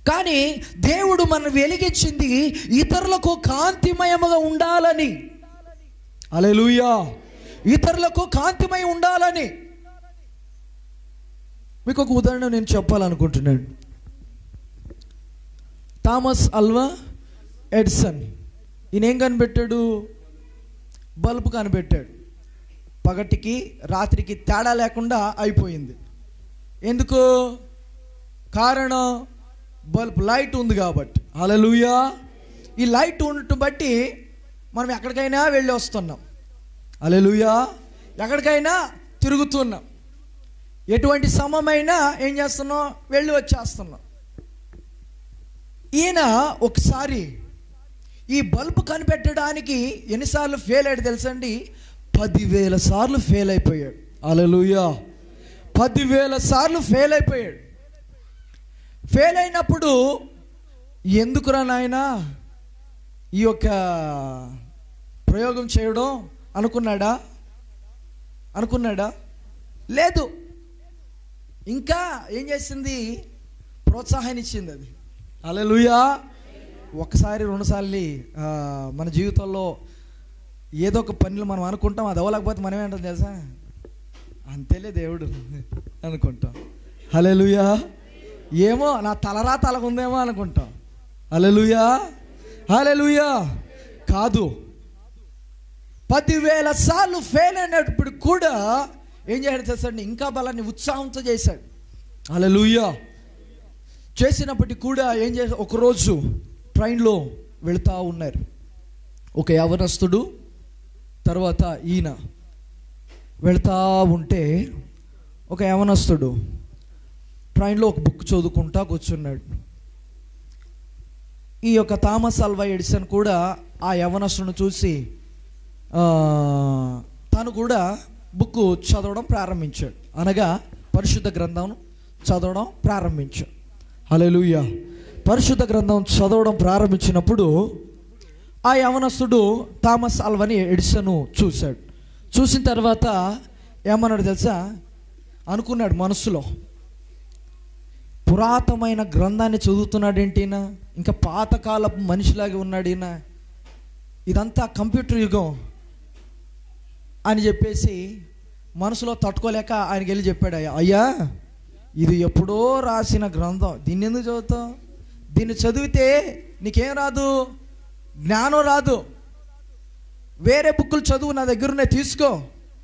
కానీ దేవుడు మనం వెలిగించింది ఇతరులకు కాంతిమయముగా ఉండాలని. హల్లెలూయా. ఇతరులకు కాంతిమయం ఉండాలని. మీకు ఒక ఉదాహరణ నేను చెప్పాలనుకుంటున్నాను. థామస్ అల్వా ఎడిసన్, ఈయన ఏం కనిపెట్టాడు? బల్బు కనిపెట్టాడు. పగటికి రాత్రికి తేడా లేకుండా అయిపోయింది. ఎందుకు? కారణం బల్బ్, లైట్ ఉంది కాబట్టి. హల్లెలూయా. ఈ లైట్ ఉండటం బట్టి మనం ఎక్కడికైనా వెళ్ళి వస్తున్నాం. హల్లెలూయా. ఎక్కడికైనా తిరుగుతున్నాం. ఎటువంటి సమయమైనా ఏం చేస్తున్నాం? వెళ్ళి వచ్చేస్తున్నాం. ఈయన ఒకసారి ఈ బల్బు కనిపెట్టడానికి ఎన్నిసార్లు ఫెయిల్ అయ్యాడు తెలుసండి? 10,000 సార్లు ఫెయిల్ అయిపోయాడు. హల్లెలూయా. 10,000 సార్లు ఫెయిల్ అయిపోయాడు. ఫెయిల్ అయినప్పుడు ఎందుకురా నాయనా ఈ యొక్క ప్రయోగం చేయడం అనుకున్నాడా? లేదు. ఇంకా ఏం చేసింది? ప్రోత్సాహాన్ని ఇచ్చింది అది. హల్లెలూయా, ఒకసారి రెండుసార్లు మన జీవితంలో ఏదో ఒక పనులు మనం అనుకుంటాం, అది అవ్వలేకపోతే మనం ఏంటో తెలుసా, అంతేలే దేవుడు అనుకుంటాం. హల్లెలూయా. ఏమో నా తలరాత అలాగుందేమో అనుకుంటాం. హల్లెలూయా, హల్లెలూయా. కాదు, 10,000 సార్లు ఫెయిల్ అయినప్పుడు కూడా ఏం చేశాడు తెలుసండి, ఇంకా బలాన్ని ఉత్సాహంతో చేశాడు. హల్లెలూయా. చేసినప్పటికీ కూడా ఏం చేశాడు, ఒకరోజు ట్రైన్లో వెళుతూ ఉన్నారు ఒక యవనస్తుడు, తర్వాత ఈయన వెళుతూ ఉంటే ఒక యవనస్తుడు ట్రైన్లో ఒక బుక్ చదువుకుంటా కూర్చున్నాడు. ఈ యొక్క థామస్ ఆల్వా ఎడిసన్ కూడా ఆ యవనస్తుడిని చూసి తను కూడా బుక్ చదవడం ప్రారంభించాడు, అనగా పరిశుద్ధ గ్రంథం చదవడం ప్రారంభించాడు. హల్లెలూయా. పరిశుద్ధ గ్రంథం చదవడం ప్రారంభించినప్పుడు ఆ యవనస్తుడు థామస్ ఆల్వాని ఎడిసన్ చూశాడు. చూసిన తర్వాత ఏమన్నాడు తెలుసా, అనుకున్నాడు మనసులో, పురాతనమైన గ్రంథాన్ని చదువుతున్నాడేంటి ఈయన, ఇంకా పాతకాలపు మనిషిలాగా ఉన్నాడు ఈయన, ఇదంతా కంప్యూటర్ యుగం అని చెప్పేసి మనసులో తట్టుకోలేక ఆయనకి వెళ్ళి చెప్పాడు, అయ్యా ఇది ఎప్పుడో రాసిన గ్రంథం, దీన్ని ఎందుకు చదువుతావు, దీన్ని చదివితే నీకేం రాదు, జ్ఞానం రాదు, వేరే బుక్కులు చదువు, నా దగ్గరనే తీసుకో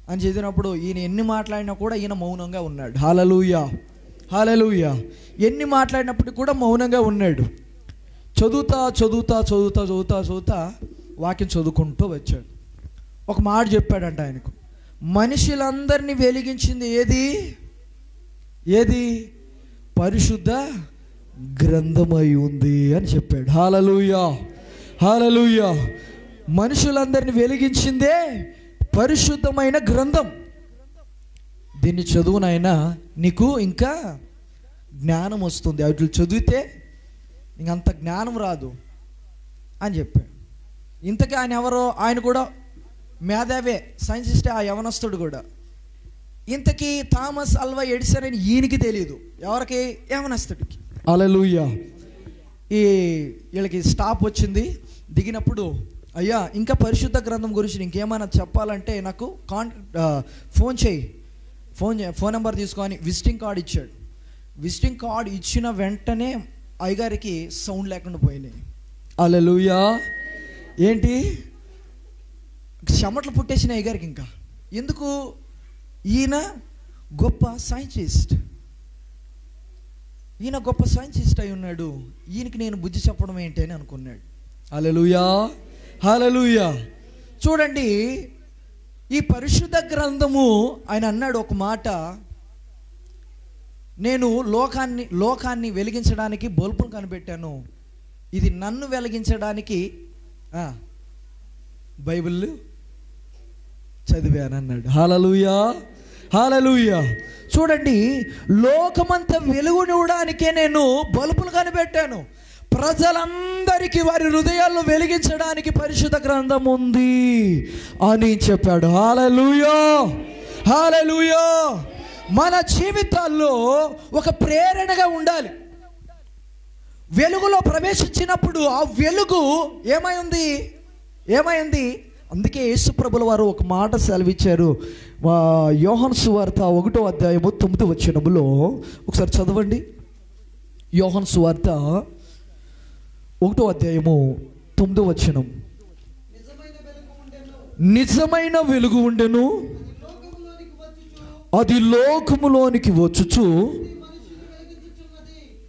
అని చదివినప్పుడు ఈయన ఎన్ని మాట్లాడినా కూడా ఈయన మౌనంగా ఉన్నాడు. హల్లెలూయా, హల్లెలూయా. ఎన్ని మాట్లాడినప్పుడు కూడా మౌనంగా ఉన్నాడు. చదువుతా చదువుతా చదువుతా చదువుతా చదువుతా వాక్యం చదువుకుంటూ వచ్చాడు. ఒక మాట చెప్పాడంట ఆయనకు, మనుషులందరినీ వెలిగించింది ఏది, ఏది, పరిశుద్ధ గ్రంథమై ఉంది అని చెప్పాడు. హల్లెలూయా, హల్లెలూయా. మనుషులందరినీ వెలిగించిందే పరిశుద్ధమైన గ్రంథం, దీన్ని చదువునైనా నీకు ఇంకా జ్ఞానం వస్తుంది, వాటిని చదివితే ఇంకంత జ్ఞానం రాదు అని చెప్పాడు. ఇంతకీ ఆయన ఎవరో, ఆయన కూడా మేధావే, సైంటిస్టే ఆ యవనస్తుడు కూడా. ఇంతకీ థామస్ ఆల్వా ఎడిసన్ అని ఈయనకి తెలియదు, ఎవరికి, యవనస్తుడికి. హల్లెలూయా. వీళ్ళకి స్టాప్ వచ్చింది, దిగినప్పుడు అయ్యా ఇంకా పరిశుద్ధ గ్రంథం గురించి ఇంకేమైనా చెప్పాలంటే నాకు ఫోన్ చేయి, ఫోన్ నెంబర్ తీసుకొని విజిటింగ్ కార్డు ఇచ్చాడు. విజిటింగ్ కార్డు ఇచ్చిన వెంటనే అయ్యగారికి సౌండ్ లేకుండా పోయినాయి. హల్లెలూయా. ఏంటి, చెమటలు పుట్టేసిన అయ్యగారికి. ఇంకా ఎందుకు, ఈయన గొప్ప సైంటిస్ట్, ఈయన గొప్ప సైంటిస్ట్ అయి ఉన్నాడు, ఈయనకి నేను బుద్ధి చెప్పడం ఏంటి అని అనుకున్నాడు. హల్లెలూయా, హల్లెలూయా. చూడండి, ఈ పరిశుద్ధ గ్రంథము ఆయన అన్నాడు ఒక మాట, నేను లోకాన్ని వెలిగించడానికి బల్బును కనిపెట్టాను, ఇది నన్ను వెలిగించడానికి బైబిల్ చదివాను అన్నాడు. హల్లెలూయా, హల్లెలూయా. చూడండి, లోకమంతా వెలుగునివ్వడానికే నేను బల్బులు కనిపెట్టాను, ప్రజలందరికీ వారి హృదయాల్లో వెలిగించడానికి పరిశుద్ధ గ్రంథం ఉంది అని చెప్పాడు. హల్లెలూయా, హల్లెలూయా. మన జీవితాల్లో ఒక ప్రేరణగా ఉండాలి. వెలుగులో ప్రవేశించినప్పుడు ఆ వెలుగు ఏమైంది, అందుకే యేసు ప్రభుల వారు ఒక మాట సెలవిచ్చారు. యోహాను సువార్త 1వ అధ్యాయము 9వ వచనములో ఒకసారి చదవండి. యోహాను సువార్త 1వ అధ్యాయము 9వ వచనం. నిజమైన వెలుగు ఉండెను, అది లోకములోనికి వచ్చుచు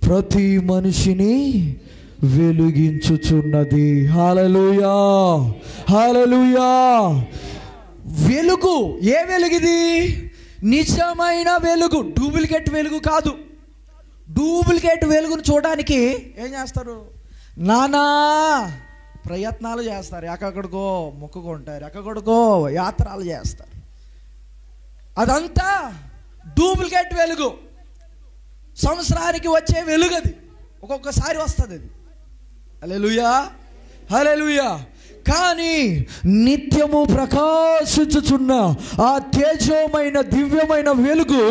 ప్రతి మనిషిని వెలిగించుచున్నది. హల్లెలూయా, హల్లెలూయా. వెలుగు, ఏ వెలుగుది, నిజమైన వెలుగు, డూప్లికేట్ వెలుగు కాదు. డూప్లికేట్ వెలుగును చూడడానికి ఏం చేస్తారు, నానా ప్రయత్నాలు చేస్తారు, ఎక్కడికో మొక్కుకుంటారు, ఎక్కడికో యాత్రలు చేస్తారు. అదంతా డూప్లికేట్ వెలుగు, సంవత్సరానికి వచ్చే వెలుగు, అది ఒక్కొక్కసారి వస్తుంది అది. హల్లెలూయా, హల్లెలూయా. కానీ నిత్యము ప్రకాశించుచున్న ఆ తేజోమైన దివ్యమైన వెలుగు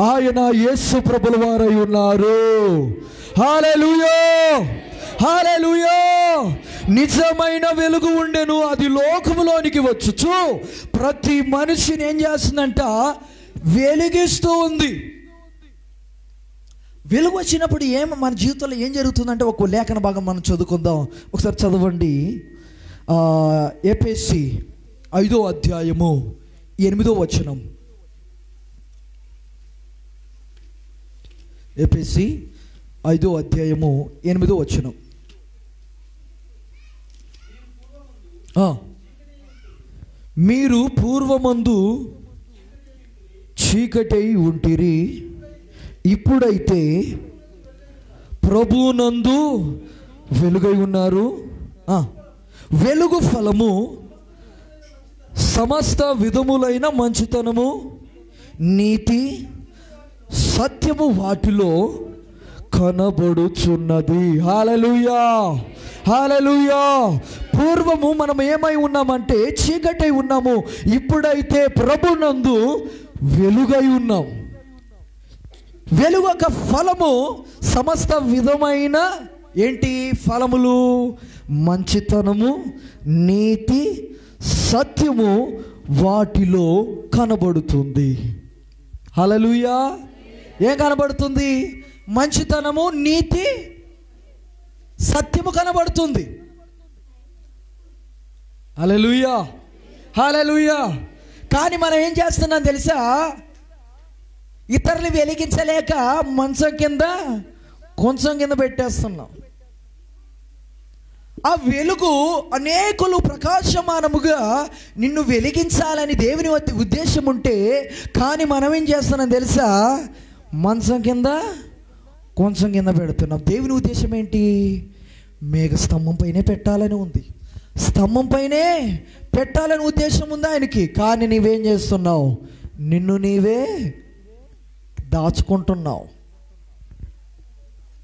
ఆయన యేసు ప్రభుల వారై ఉన్నారు. హల్లెలూయా, హల్లెలూయా. నిజమైన వెలుగు ఉండెను, అది లోకములోనికి వచ్చుచు ప్రతి మనిషిని ఏం చేస్తుందంట, వెలిగిస్తూ ఉంది. వెలుగు వచ్చినప్పుడు మన జీవితంలో ఏం జరుగుతుందంటే ఒక లేఖన భాగం మనం చదువుకుందాం. ఒకసారి చదవండి. ఎఫెసీ 5వ అధ్యాయము 8వ వచనం. ఎఫెసీ 5వ అధ్యాయము 8వ వచనం. మీరు పూర్వమందు చీకటై ఉంటిరి, ఇప్పుడైతే ప్రభువునందు వెలుగై ఉన్నారు. వెలుగు ఫలము సమస్త విధములైన మంచితనము, నీతి, సత్యము వాటిలో కనబడుచున్నది. హల్లెలూయా, హల్లెలూయా. పూర్వము మనం ఏమై ఉన్నామంటే చీకటై ఉన్నాము, ఇప్పుడైతే ప్రభునందు వెలుగై ఉన్నాం. వెలుగు ఒక ఫలము సమస్త విధమైన ఏంటి ఫలములు, మంచితనము, నీతి, సత్యము వాటిలో కనబడుతుంది. హల్లెలూయా. ఏం కనబడుతుంది? మంచితనము, నీతి, సత్యము కనబడుతుంది. హల్లెలూయా, హల్లెలూయా. కానీ మనం ఏం చేస్తున్నాం తెలుసా? ఇతరులు వెలిగించలేక మంచం కింద కొంచెం కింద పెట్టేస్తున్నాం. ఆ వెలుగు అనేకులు ప్రకాశమానముగా నిన్ను వెలిగించాలని దేవుని ఉద్దేశం ఉంటే, కానీ మనం ఏం చేస్తున్నాం తెలుసా? మంచం కింద కొంచెం కింద పెడుతున్నాం. దేవుని ఉద్దేశం ఏంటి? మేఘ స్తంభం పైనే పెట్టాలని ఉంది, స్తంభం పైనే పెట్టాలని ఉద్దేశం ఉంది ఆయనకి. కానీ నీవేం చేస్తున్నావు? నిన్ను నీవే దాచుకుంటున్నావు.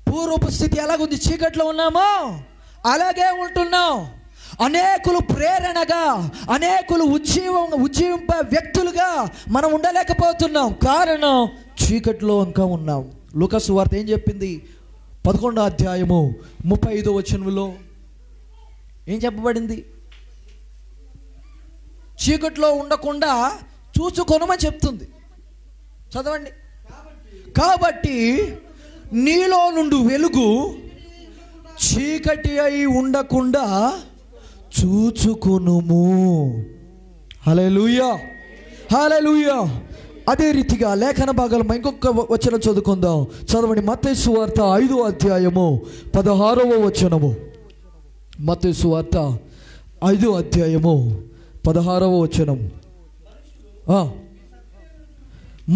పూర్వపు స్థితి ఎలాగుంది? చీకట్లో ఉన్నామో అలాగే ఉంటున్నాం. అనేకులు ప్రేరణగా, అనేకులు ఉజ్జీవింప వ్యక్తులుగా మనం ఉండలేకపోతున్నాం. కారణం చీకట్లో ఇంకా ఉన్నాం. లూకా సువార్త ఏం చెప్పింది? 11వ అధ్యాయము 35వ వచనంలో ఏం చెప్పబడింది? చీకట్లో ఉండకుండా చూసుకొనమని చెప్తుంది. చదవండి. కాబట్టి నీలో నుండి వెలుగు చీకటి అయి ఉండకుండా చూచుకొనుము. హల్లెలూయా, హల్లెలూయా. అదే రీతిగా లేఖన భాగాలు ఇంకొక వచనం చదువుకుందాం. చదవండి. మత్తయి సువార్త 5వ అధ్యాయము 16వ వచనము. మత్తయి సువార్త 5వ అధ్యాయము 16వ వచనం.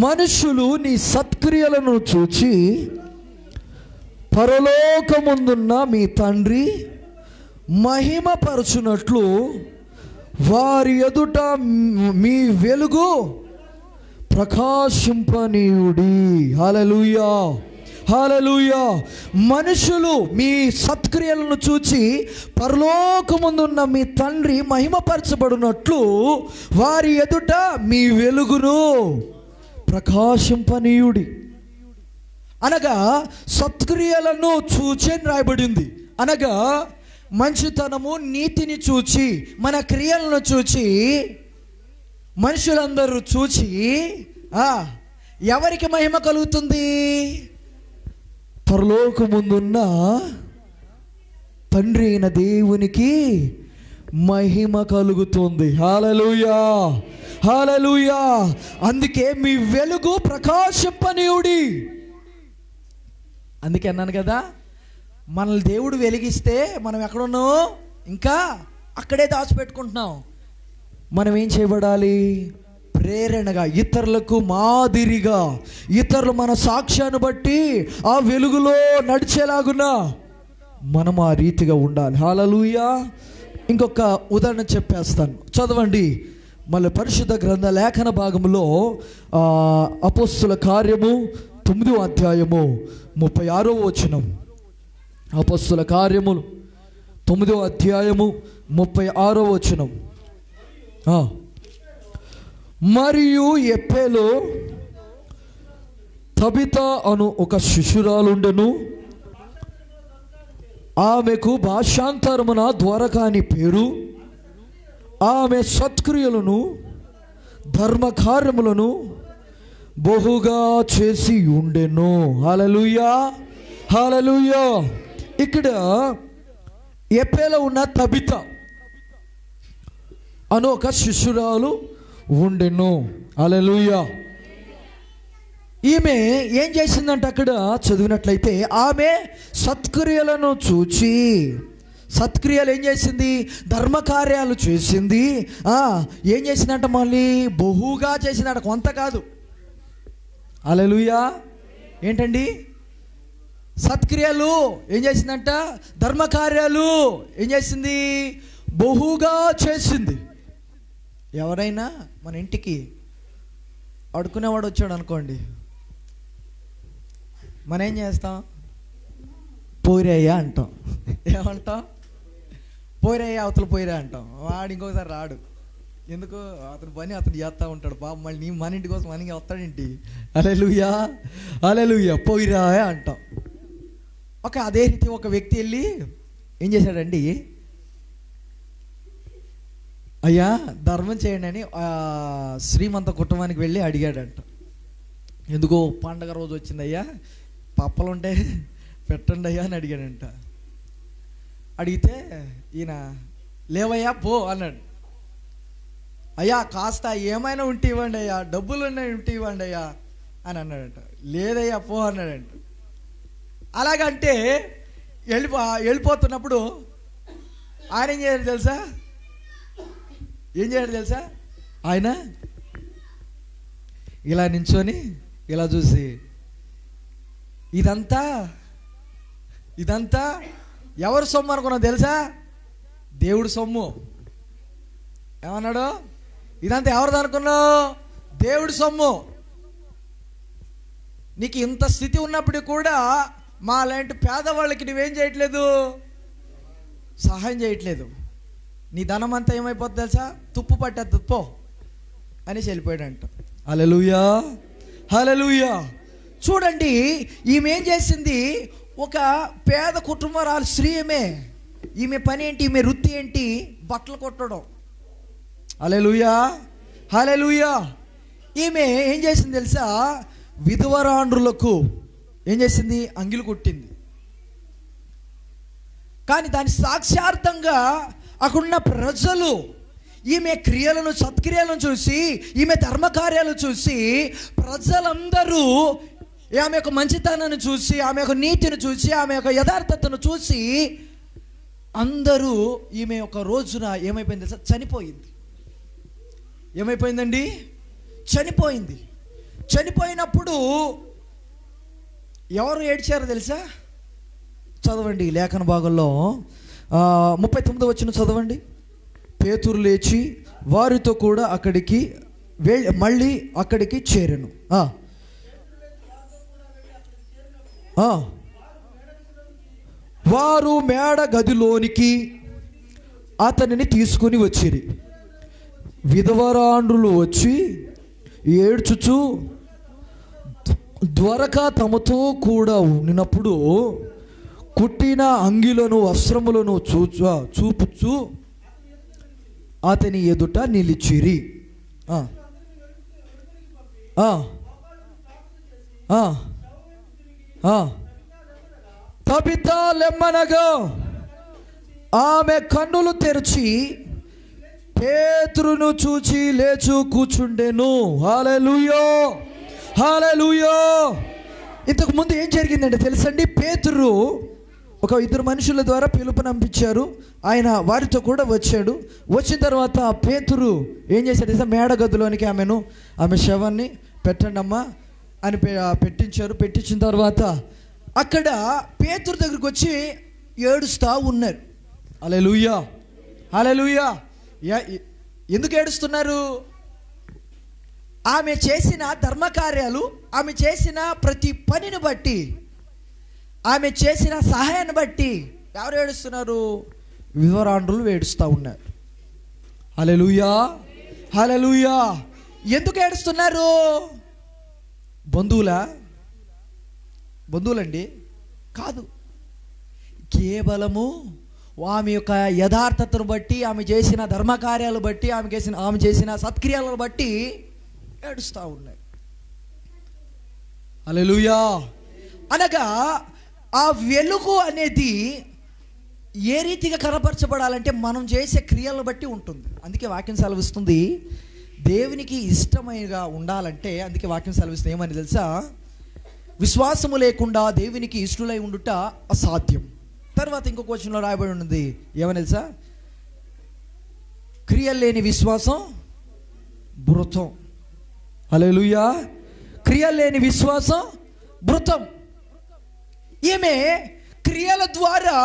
మనుషులు నీ సత్క్రియలను చూచి పరలోకముందున్న మీ తండ్రి మహిమపరచునట్లు వారి ఎదుట మీ వెలుగు ప్రకాశింపనీయుడి. హల్లెలూయా, హల్లెలూయా. మనుషులు మీ సత్క్రియలను చూచి పరలోకముందున్న మీ తండ్రి మహిమపరచబడినట్లు వారి ఎదుట మీ వెలుగును ప్రకాశింపనీయుడి. అనగా సత్క్రియలను చూచి రాయబడింది. అనగా మంచితనము, నీతిని చూచి, మన క్రియలను చూచి మనుషులందరూ చూచి ఎవరికి మహిమ కలుగుతుంది? పరలోకముందున్న తండ్రి అయిన దేవునికి మహిమ కలుగుతుంది. హల్లెలూయా, హల్లెలూయా. అందుకే మీ వెలుగు ప్రకాశింపనీయుడి. అందుకే అన్నాను కదా, మనల్ని దేవుడు వెలిగిస్తే మనం ఎక్కడున్నాం? ఇంకా అక్కడే దాచిపెట్టుకుంటున్నాం. మనం ఏం చేయబడాలి? ప్రేరణగా, ఇతరులకు మాదిరిగా, ఇతరులు మన సాక్ష్యాన్ని బట్టి ఆ వెలుగులో నడిచేలాగున్నా మనం ఆ రీతిగా ఉండాలి. హల్లెలూయా. ఇంకొక ఉదాహరణ చెప్పేస్తాను, చదవండి. మళ్ళీ పరిశుద్ధ గ్రంథ లేఖన భాగంలో అపోస్తుల కార్యము 9వ అధ్యాయము 36వ వచనం. అపోస్తుల కార్యములు 9వ అధ్యాయము 36వ వచనం. మరియు ఎప్పేలో తబిత అను ఒక శిశురాలుండెను. ఆమెకు భాషాంతరమున ద్వారక అని పేరు. ఆమె సత్క్రియలను ధర్మకార్యములను బహుగా చేసి ఉండెను. హల్లెలూయా, హల్లెలూయా. ఇక్కడ ఎపేలో ఉన్న తబిత అను ఒక శిష్యురాలు ఉండెను. హల్లెలూయా. ఈమె ఏం చేసిందంటే అక్కడ చదివినట్లయితే ఆమె సత్క్రియలను చూచి, సత్క్రియలు ఏం చేసింది? ధర్మకార్యాలు చేసింది. ఏం చేసిందంట? మళ్ళీ బహుగా చేసిందంట, కొంత కాదు. హల్లెలూయా. ఏంటండి? సత్క్రియలు ఏం చేసిందంట? ధర్మకార్యాలు ఏం చేసింది? బహుగా చేసింది. ఎవరైనా మన ఇంటికి అడుకునేవాడు వచ్చాడు అనుకోండి, మనం ఏం చేస్తాం? పోయిరయ్యా అంటాం. ఏమంటాం? పోయిరయ్యా, అవతల పోయిరా అంటాం. వాడు ఇంకొకసారి రాడు. ఎందుకు? అతను పని అతను చేస్తూ ఉంటాడు. పాపం మళ్ళీ నీ మన ఇంటి కోసం మనకి వస్తాడేంటి? హల్లెలూయా, హల్లెలూయా. పోయిరా అంటాం. అదే రీతి ఒక వ్యక్తి వెళ్ళి ఏం చేశాడండి? అయ్యా ధర్మం చేయండి అని శ్రీమంత కుటుంబానికి వెళ్ళి అడిగాడంట. ఎందుకో పండగ రోజు వచ్చిందయ్యా, పప్పలుంటే పెట్టండి అయ్యా అని అడిగాడంట. అడిగితే ఈయన లేవయ్యా పో అన్నాడు. అయ్యా కాస్త ఏమైనా ఉంటే ఇవ్వండి అయ్యా, డబ్బులు ఉన్నాయి ఉంటే ఇవ్వండి అయ్యా అని అన్నాడంట. లేదయ్యా పో అన్నాడంట. అలాగంటే వెళ్ళిపోతున్నప్పుడు ఆయన ఏం చేయాలి తెలుసా? ఏం చేయాలి తెలుసా? ఆయన ఇలా నించొని ఇలా చూసి, ఇదంతా ఎవరు సొమ్ము అనుకున్నావు తెలుసా? దేవుడి సొమ్ము. ఏమన్నాడు? ఇదంతా ఎవరిది అనుకున్నావు? దేవుడి సొమ్ము. నీకు ఇంత స్థితి ఉన్నప్పుడు కూడా మా లాంటి పేదవాళ్ళకి నువ్వేం చేయట్లేదు? సహాయం చేయట్లేదు. నీ ధనం అంతా ఏమైపోతుంది తెలుసా? తుప్పు పట్టేది పో అనేసి వెళ్ళిపోయాడంట. హల్లెలూయా, హల్లెలూయా. చూడండి, ఈమె ఏం చేసింది? ఒక పేద కుటుంబరాలు స్త్రీ. ఈమె పని ఏంటి? ఈమె వృత్తి ఏంటి? బట్టలు కొట్టడం. హల్లెలూయా, హల్లెలూయా. ఈమె ఏం చేసింది తెలుసా? విధవరాండ్రులకు ఏం చేసింది? అంగిలు కుట్టింది. కానీ దాని సాక్షార్థంగా అక్కడున్న ప్రజలు ఈమె క్రియలను, సత్క్రియలను చూసి, ఈమె ధర్మకార్యాలు చూసి, ప్రజలందరూ ఆమె యొక్క మంచితనాన్ని చూసి, ఆమె యొక్క నీతిని చూసి, ఆమె యొక్క యథార్థతను చూసి అందరూ ఈమె ఒక రోజున ఏమైపోయింది తెలుసా? చనిపోయింది. ఏమైపోయిందండి? చనిపోయింది. చనిపోయినప్పుడు ఎవరు ఏడ్చారో తెలుసా? చదవండి లేఖన భాగంలో 39వ వచనం చదవండి. పేతురు లేచి వారితో కూడా మళ్ళీ అక్కడికి చేరెను. వారు మేడ గదిలోనికి అతనిని తీసుకుని వచ్చిరి. విధవరాండ్రులు వచ్చి ఏడ్చుచు ద్వారక తమతో కూడా ఉన్నప్పుడు కుట్టిన అంగిలను, వస్త్రములను చూపుచు అతని ఎదుట నిలిచిరి. తబితా లెమ్మనగా ఆమె కన్నులు తెరిచి పేతురును చూచి లేచు కూర్చుండెను. హల్లెలూయా, హల్లెలూయా. ఇంతకు ముందు ఏం జరిగిందంటే తెలుసండి? పేతురు ఒక 2 మనుషుల ద్వారా పిలుపునంపించారు. ఆయన వారితో కూడా వచ్చాడు. వచ్చిన తర్వాత పేతురు ఏం చేశాడు? మేడ గదిలోనికి ఆమె శవాన్ని పెట్టండి అమ్మా అని పెట్టించారు. పెట్టించిన తర్వాత అక్కడ పేతురు దగ్గరికి వచ్చి ఏడుస్తూ ఉన్నారు. హల్లెలూయా, హల్లెలూయా. ఎందుకు ఏడుస్తున్నారు? ఆమె చేసిన ధర్మకార్యాలు, ఆమె చేసిన ప్రతి పనిని బట్టి, ఆమె చేసిన సహాయాన్ని బట్టి ఎవరు ఏడుస్తున్నారు? విధవరాండ్రులు ఏడుస్తూ ఉన్నారు. హల్లెలూయా, హల్లెలూయా. ఎందుకు ఏడుస్తున్నారు? బంధువులండి? కాదు. కేవలము ఆమె యొక్క యథార్థతను బట్టి, ఆమె చేసిన ధర్మకార్యాలు బట్టి, ఆమె చేసిన సత్క్రియలను బట్టి ఏడుస్తూ ఉన్నాయి. హల్లెలూయా. అనగా ఆ వెలుగు అనేది ఏ రీతిగా కనపరచబడాలంటే మనం చేసే క్రియలను బట్టి ఉంటుంది. అందుకే వాక్యం సెలవిస్తుంది, దేవునికి ఇష్టమైనగా ఉండాలంటే, అందుకే వాక్యం సెలవిస్తుంది ఏమని తెలుసా, విశ్వాసము లేకుండా దేవునికి ఇష్టలై ఉండుట అసాధ్యం. తర్వాత ఇంకొక వచనంలో రాయబడి ఉన్నది ఏమని తెలుసా, క్రియలు లేని విశ్వాసం మృతం. హల్లెలూయా. క్రియలు లేని విశ్వాసం మృతం. ఈమె క్రియల ద్వారా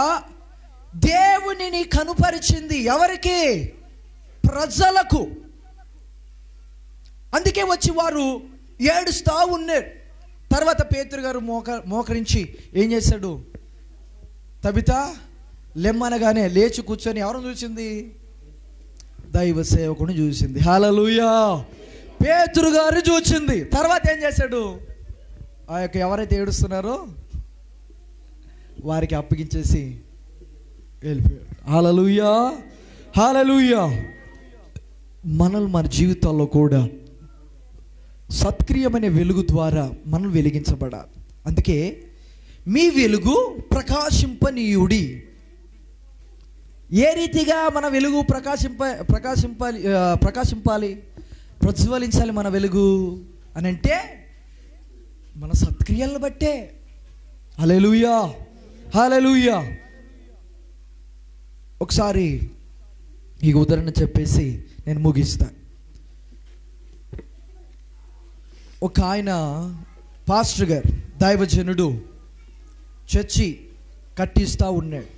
దేవునిని కనుపరిచింది. ఎవరికి? ప్రజలకు. అందుకే వచ్చి వారు ఏడుస్తూ ఉన్నారు. తర్వాత పేతురు గారు మోకరించి ఏం చేశాడు, తబితా లెమ్మనగానే లేచి కూర్చొని ఎవరిని చూసింది? దైవ సేవకుని చూసింది. హల్లెలూయా. పేతురు గారు చూసింది. తర్వాత ఏం చేశాడు, ఆ యొక్క ఎవరైతే ఏడుస్తున్నారో వారికి అప్పగించేసి వెళ్ళిపోయాడు. హల్లెలూయా. హల్లెలూయా. మనల్ని మన జీవితాల్లో కూడా సత్క్రియమైన వెలుగు ద్వారా మనం వెలిగించబడాలి. అందుకే మీ వెలుగు ప్రకాశింపనీయుడి. ఏ రీతిగా మన వెలుగు ప్రకాశింపాలి, ప్రజ్వలించాలి మన వెలుగు అని అంటే మన సత్క్రియలను బట్టే. హల్లెలూయా. హల్లెలూయా. ఒకసారి ఈ ఉదాహరణ చెప్పేసి నేను ముగిస్తాను. ఒక ఆయన పాస్టర్ గారు, దైవజనుడు చర్చి కట్టిస్తూ ఉన్నాడు.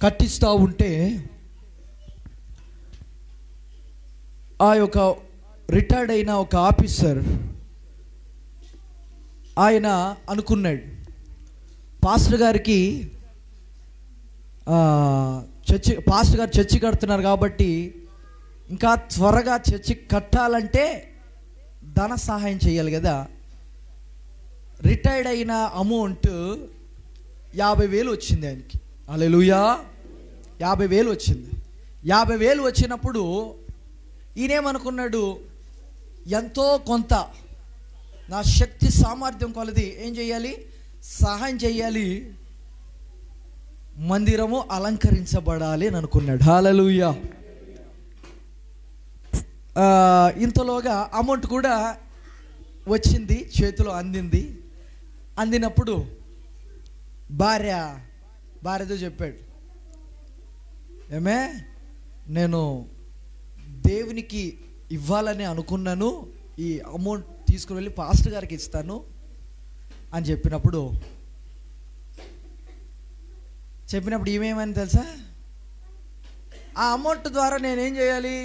కట్టిస్తూ ఉంటే ఆ యొక్క రిటైర్డ్ అయిన ఒక ఆఫీసర్ ఆయన అనుకున్నాడు, పాస్టర్ గారికి పాస్టర్ గారు చర్చి కడుతున్నారు కాబట్టి ఇంకా త్వరగా చర్చి కట్టాలంటే ధన సహాయం చేయాలి కదా. రిటైర్డ్ అయిన అమౌంట్ 50,000 వచ్చింది ఆయనకి. హల్లెలూయా. 50,000 వచ్చింది. 50,000 వచ్చినప్పుడు ఈయనేమనుకున్నాడు, ఎంతో కొంత నా శక్తి సామర్థ్యం కొలది ఏం చేయాలి, సహాయం చేయాలి, మందిరము అలంకరించబడాలి అని అనుకున్నాడు. హల్లెలూయా. ఇంతలోగా అమౌంట్ కూడా వచ్చింది, చేతిలో అందింది. అందినప్పుడు భార్యతో చెప్పాడు, ఏమే నేను దేవునికి ఇవ్వాలని అనుకున్నాను, ఈ అమౌంట్ తీసుకుని వెళ్ళి పాస్టర్ గారికి ఇస్తాను అని చెప్పినప్పుడు ఏమేమని తెలుసా, ఆ అమౌంట్ ద్వారా నేనేం చేయాలి,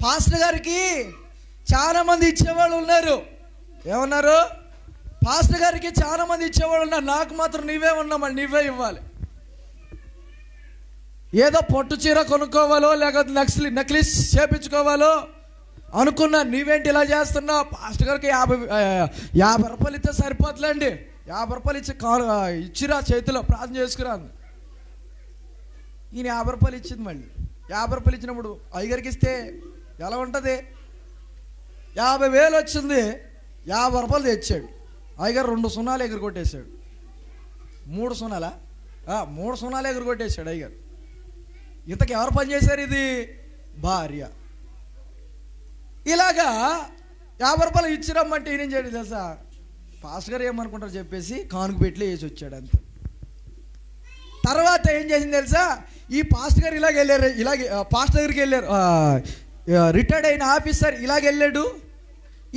పాస్టర్ గారికి చాలా మంది ఇచ్చేవాళ్ళు ఉన్నారు. ఏమన్నారు? పాస్టర్ గారికి చాలా మంది ఇచ్చేవాళ్ళు ఉన్నారు, నాకు మాత్రం నీవే ఉన్నామని నీవే ఇవ్వాలి. ఏదో పొట్టు చీర కొనుక్కోవాలో లేకపోతే నెక్లెస్ చేపించుకోవాలో అనుకున్నా, నీవేంటి ఇలా చేస్తున్నావు? పాస్టర్ గారికి 50 రూపాయలు ఇస్తే సరిపోతులేండి, 50 రూపాయలు ఇచ్చిరా, చేతిలో ప్రార్థన చేసుకురా. ఈయన 50 రూపాయలు ఇచ్చింది. మళ్ళీ 50 రూపాయలు ఇచ్చినప్పుడు అయ్యగారికి ఇస్తే ఎలా ఉంటుంది? 50,000 వచ్చింది, 50 రూపాయలు తెచ్చాడు. అయ్యగారు 2 సున్నాలు ఎగురుకొట్టేశాడు. 3 సున్నాలా? 3 సున్నాలు ఎగురుకొట్టేశాడు అయ్యగారు. ఇంతకు ఎవరు పని చేశారు? ఇది భార్య. ఇలాగా 50 రూపాయలు ఇచ్చిరమ్మంటే ఈయనేం చేయడం తెలుసా, పాస్టర్ గారు ఏమనుకుంటారు చెప్పేసి కానుక పెట్టి వేసి వచ్చాడు అంతే. తర్వాత ఏం చేసింది తెలుసా, ఈ పాస్టర్ గారు ఇలాగే పాస్టర్ దగ్గరికి వెళ్ళారు, రిటైర్డ్ అయిన ఆఫీసర్ వెళ్ళాడు.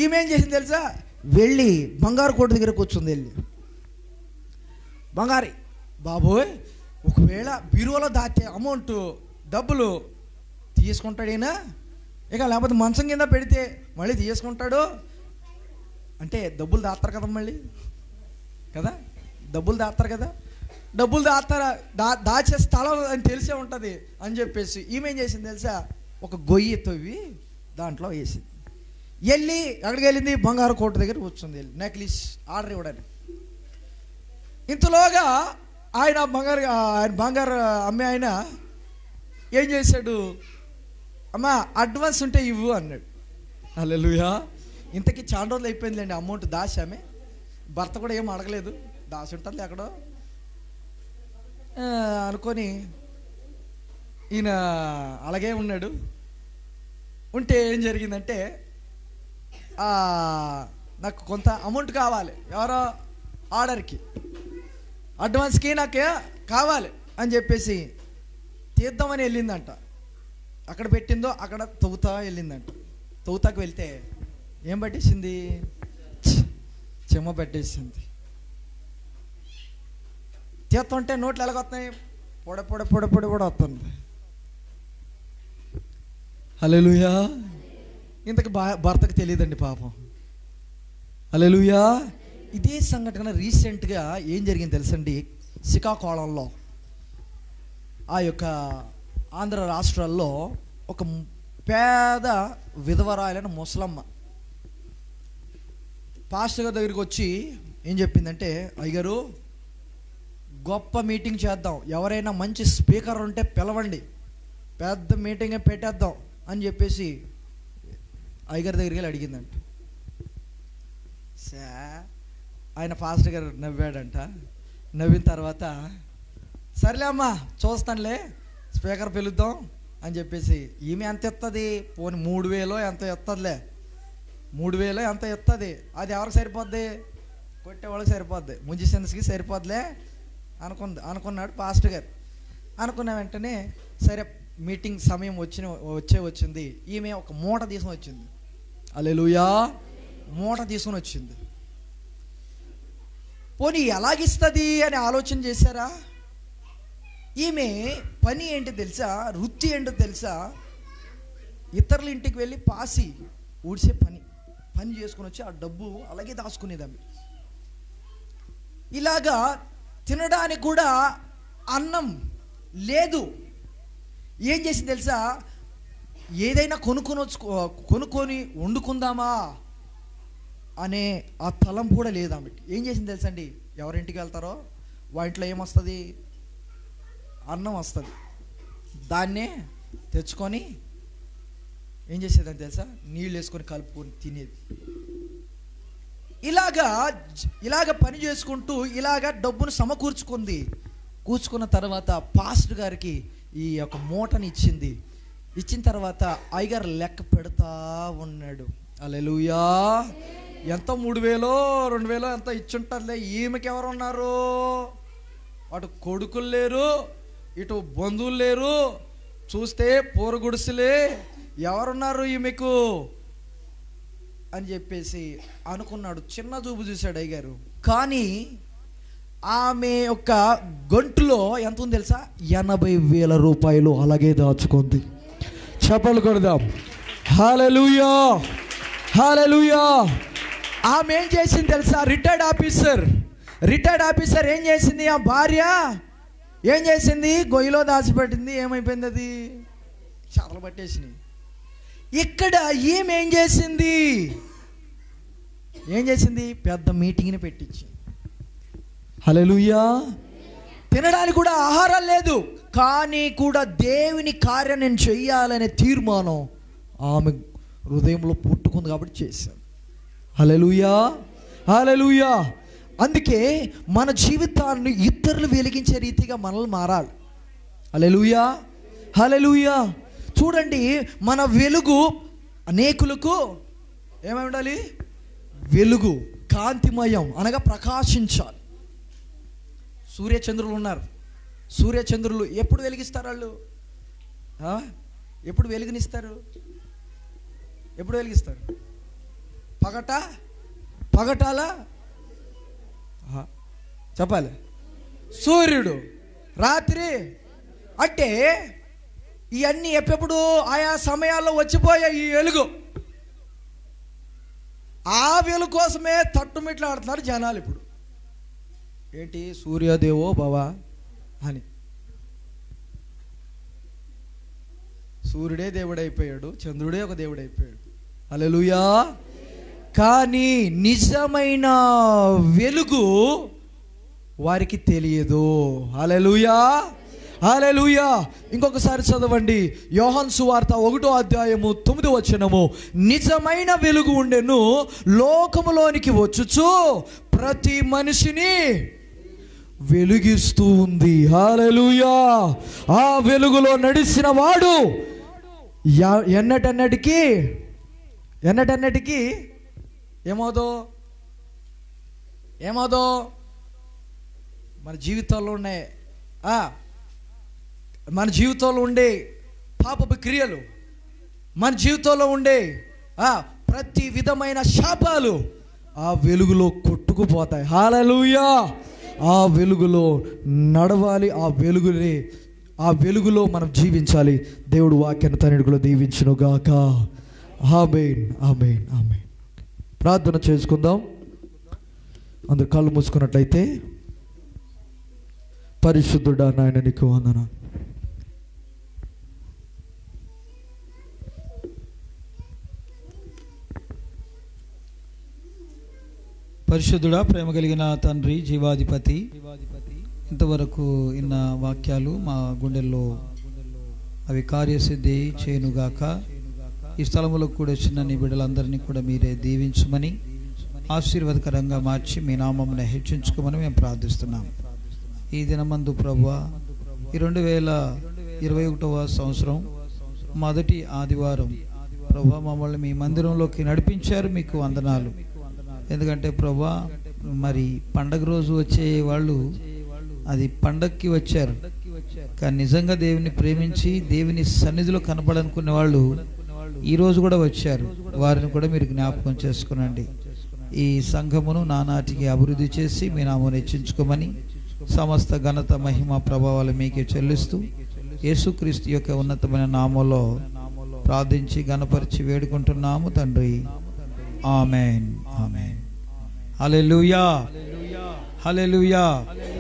ఈమె ఏం చేసింది తెలుసా, వెళ్ళి బంగారు కోట దగ్గర కూర్చుంది. వెళ్ళి బంగారు బాబోయ్, ఒకవేళ బీరువాలో దాచే అమౌంట్ డబ్బులు తీసుకుంటాడైనా, ఇక లేకపోతే మంచం కింద పెడితే మళ్ళీ తీసుకుంటాడు అంటే డబ్బులు దాస్తారు కదా, మళ్ళీ కదా డబ్బులు దాస్తారు కదా, డబ్బులు దాచే స్థలం అని తెలిసే ఉంటుంది అని చెప్పేసి ఈమె ఏం చేసింది తెలుసా, ఒక గొయ్యి తవ్వి దాంట్లో వేసింది. వెళ్ళి ఎక్కడికి వెళ్ళింది, బంగారు కోట దగ్గర కూర్చుంది. వెళ్ళి నెక్లెస్ ఆర్డర్ ఇవ్వడానికి. ఇంతలోగా ఆయన బంగారు అమ్మే ఆయన ఏం చేశాడు, అమ్మా అడ్వాన్స్ ఉంటే ఇవ్వు అన్నాడు. హల్లెలూయా. ఇంతకీ చాలా రోజులు అయిపోయిందిలేండి అమౌంట్ దాచామే, భర్త కూడా ఏం అడగలేదు, దాచి ఉంటుంది ఎక్కడో అనుకొని ఈయన అలాగే ఉన్నాడు. ఉంటే ఏం జరిగిందంటే, నాకు కొంత అమౌంట్ కావాలి, ఎవరో ఆర్డర్కి అడ్వాన్స్కి నాకు కావాలి అని చెప్పేసి తీద్దామని వెళ్ళిందంట. అక్కడ పెట్టిందో అక్కడ తవ్వుతా వెళ్ళిందంట. తవ్వుతాకు వెళ్తే ఏం పట్టేసింది, చెమ్మ పెట్టేసింది. తీస్తుంటే నోట్లు ఎలాగొస్తున్నాయి, పొడ పొడ పొడ పొడ పొడ వస్తుంది. హల్లెలూయా. ఇంతకు భర్తకు తెలియదండి పాపం. హల్లెలూయా. ఇదే సంఘటన రీసెంట్గా ఏం జరిగింది తెలుసండి, శ్రీకాకుళంలో ఆ యొక్క ఆంధ్ర రాష్ట్రాల్లో ఒక పేద విధవరాలైన ముసలమ్మ పాస్టర్ గారి దగ్గరికి వచ్చి ఏం చెప్పిందంటే, అయ్యగారు గొప్ప మీటింగ్ చేద్దాం, ఎవరైనా మంచి స్పీకర్ ఉంటే పిలవండి, పెద్ద మీటింగ్ పెట్టేద్దాం అని చెప్పేసి అయ్యగారి దగ్గరికి వెళ్ళి అడిగిందంట. ఆయన పాస్టర్ గారు నవ్వాడంట. నవ్విన తర్వాత సరేలే అమ్మా చూస్తానులే, స్పీకర్ పిలుద్దాం అని చెప్పేసి, ఈమె ఎంత ఎత్తది, పోనీ 3000 ఎంత ఎత్తదిలే, 3000 ఎంత ఎత్తది, అది ఎవరికి సరిపోద్ది, కొట్టేవాళ్ళకి సరిపోద్ది, మ్యూజిషియన్స్కి సరిపోద్దిలే అనుకున్నాడు పాస్టర్ గారు. అనుకున్న వెంటనే సరే మీటింగ్ సమయం వచ్చింది. ఈమె ఒక మూట తీసుకొని వచ్చింది. హల్లెలూయా. మూట తీసుకొని వచ్చింది. పోనీ ఎలాగిస్తుంది అని ఆలోచన చేశారా? ఈమె పని ఏంటి తెలుసా, వృత్తి ఏంటో తెలుసా, ఇతరుల ఇంటికి వెళ్ళి పాసి ఊడ్చే పని చేసుకుని వచ్చి ఆ డబ్బు అలాగే దాచుకునేదాన్ని. ఇలాగా తినడానికి కూడా అన్నం లేదు. ఏం చేసింది తెలుసా, ఏదైనా కొనుక్కొని వండుకుందామా అనే ఆ తలం కూడా లేదు ఆమెకి. ఏం చేసింది తెలుసా అండి, ఎవరింటికి వెళ్తారో వాటిలో ఏమొస్తుంది, అన్నం వస్తుంది, దాన్నే తెచ్చుకొని ఏం చేసేదని తెలుసా, నీళ్ళు వేసుకొని కలుపుకొని తినేది. ఇలాగ పని చేసుకుంటూ ఇలాగ డబ్బును కూర్చుకున్న తర్వాత పాస్టర్ గారికి ఈ యొక్క మూటని ఇచ్చిన తర్వాత అయ్యగారు లెక్క పెడతా ఉన్నాడు. హల్లెలూయా. ఎంత 3000 2000 ఎంత ఇచ్చుంటారులే, ఈమెకి ఎవరు ఉన్నారు, అటు కొడుకులు లేరు, ఇటు బంధువులు లేరు, చూస్తే పోరుగుడిసెలే, ఎవరున్నారు ఈమెకు అని చెప్పేసి అనుకున్నాడు. చిన్న చూపు చూశాడు అయ్యగారు. కానీ ఆమె యొక్క గొంతులో ఎంత ఉంది తెలుసా, 80,000 రూపాయలు అలాగే దాచుకుంది. చప్పలు కొడదాం. హల్లెలూయా. హల్లెలూయా. ఆమె ఏం చేసింది తెలుసా, రిటైర్డ్ ఆఫీసర్ ఏం చేసింది, ఆ భార్య ఏం చేసింది, గొయ్యిలో దాచిపెట్టింది. ఏమైపోయింది, అది చాతలు పట్టేసినాయి. ఇక్కడ ఈమె ఏం చేసింది, పెద్ద మీటింగ్ని పెట్టించి. హల్లెలూయా. తినడానికి కూడా ఆహారం లేదు, కానీ కూడా దేవుని కార్యం నేను చెయ్యాలనే తీర్మానం ఆమె హృదయంలో పుట్టుకుంది కాబట్టి చేశాను. హల్లెలూయా. హల్లెలూయా. అందుకే మన జీవితాన్ని ఇతరులు వెలిగించే రీతిగా మనల్ని మారాలి. హల్లెలూయా. హల్లెలూయా. చూడండి, మన వెలుగు అనేకులకు ఏమై ఉండాలి, వెలుగు కాంతిమయం అనగా ప్రకాశించాలి. సూర్యచంద్రులు ఉన్నారు. సూర్యచంద్రులు ఎప్పుడు వెలిగిస్తారు, వాళ్ళు ఎప్పుడు వెలుగునిస్తారు, ఎప్పుడు వెలిగిస్తారు, పగటాల చెప్పాలి, సూర్యుడు రాత్రి. అంటే ఇవన్నీ ఎప్పుడు ఆయా సమయాల్లో వచ్చిపోయే ఈ వెలుగు, ఆ వెలుగు కోసమే తట్టుమిట్లాడుతున్నారు జనాలు. ఇప్పుడు ఏంటి, సూర్యదేవో భవ అని, సూర్యుడే దేవుడైపోయాడు, చంద్రుడే ఒక దేవుడైపోయాడు. హల్లెలూయా. కానీ నిజమైన వెలుగు వారికి తెలియదు. హల్లెలూయా, హల్లెలూయా. ఇంకొకసారి చదవండి, యోహాను సువార్త 1వ అధ్యాయము 9వ వచనము. నిజమైన వెలుగు ఉండెను, లోకములోనికి వచ్చుచు ప్రతి మనిషిని వెలుగిస్తూ ఉంది. హల్లెలూయా. ఆ వెలుగులో నడిచిన వాడు ఎన్నటన్నటికీ ఏమోదో మన జీవితాల్లో ఉన్నాయి, మన జీవితంలో ఉండే పాపపు క్రియలు, మన జీవితంలో ఉండే ప్రతి విధమైన శాపాలు ఆ వెలుగులో కొట్టుకుపోతాయి. హల్లెలూయా. ఆ వెలుగులో నడవాలి, ఆ వెలుగులో మనం జీవించాలి. దేవుడు వాక్యాన్ని తనడుగులో దీవించును గాక. ఆమేన్, ఆమేన్, ఆమేన్. ప్రార్థన చేసుకుందాం. అందరు కళ్ళు మూసుకున్నట్లయితే. పరిశుద్ధుడా నాయన నీకు వందనాలు. పరిశుద్ధుడా, ప్రేమ కలిగిన తండ్రి, జీవాధిపతి, ఇంతవరకు ఇన్న వాక్యాలు మా గుండెల్లో అవి కార్యసిద్ధి చేయునుగాక. ఈ స్థలములో కూడా వచ్చిన నీ బిడ్డలందరినీ కూడా మీరే దీవించమని, ఆశీర్వాదకరంగా మార్చి మీ నామమును హెచ్చించుకోమని మేము ప్రార్థిస్తున్నాం. ఈ దినమందు ప్రభువా, ఈ 2021వ సంవత్సరం మొదటి ఆదివారం ప్రభువా మమ్మల్ని మీ మందిరంలోకి నడిపించారు. మీకు వందనాలు. ఎందుకంటే ప్రభువా, మరి పండగ రోజు వచ్చే వాళ్ళు అది పండగకి వచ్చారు, కానీ నిజంగా దేవుని ప్రేమించి దేవుని సన్నిధిలో కనపడనుకునే వాళ్ళు ఈరోజు కూడా వచ్చారు. వారిని కూడా మీరు జ్ఞాపకం చేసుకునండి. ఈ సంఘమును నానాటికి అభివృద్ధి చేసి మీ నామమును హెచ్చించుకోమని, సమస్త ఘనత మహిమ ప్రభావాలు మీకే చెల్లిస్తూ యేసుక్రీస్తు యొక్క ఉన్నతమైన నామములో ప్రార్థించి ఘనపరిచి వేడుకుంటున్నాము తండ్రి. ఆమేన్, ఆమేన్. హల్లెలూయా, హల్లెలూయా.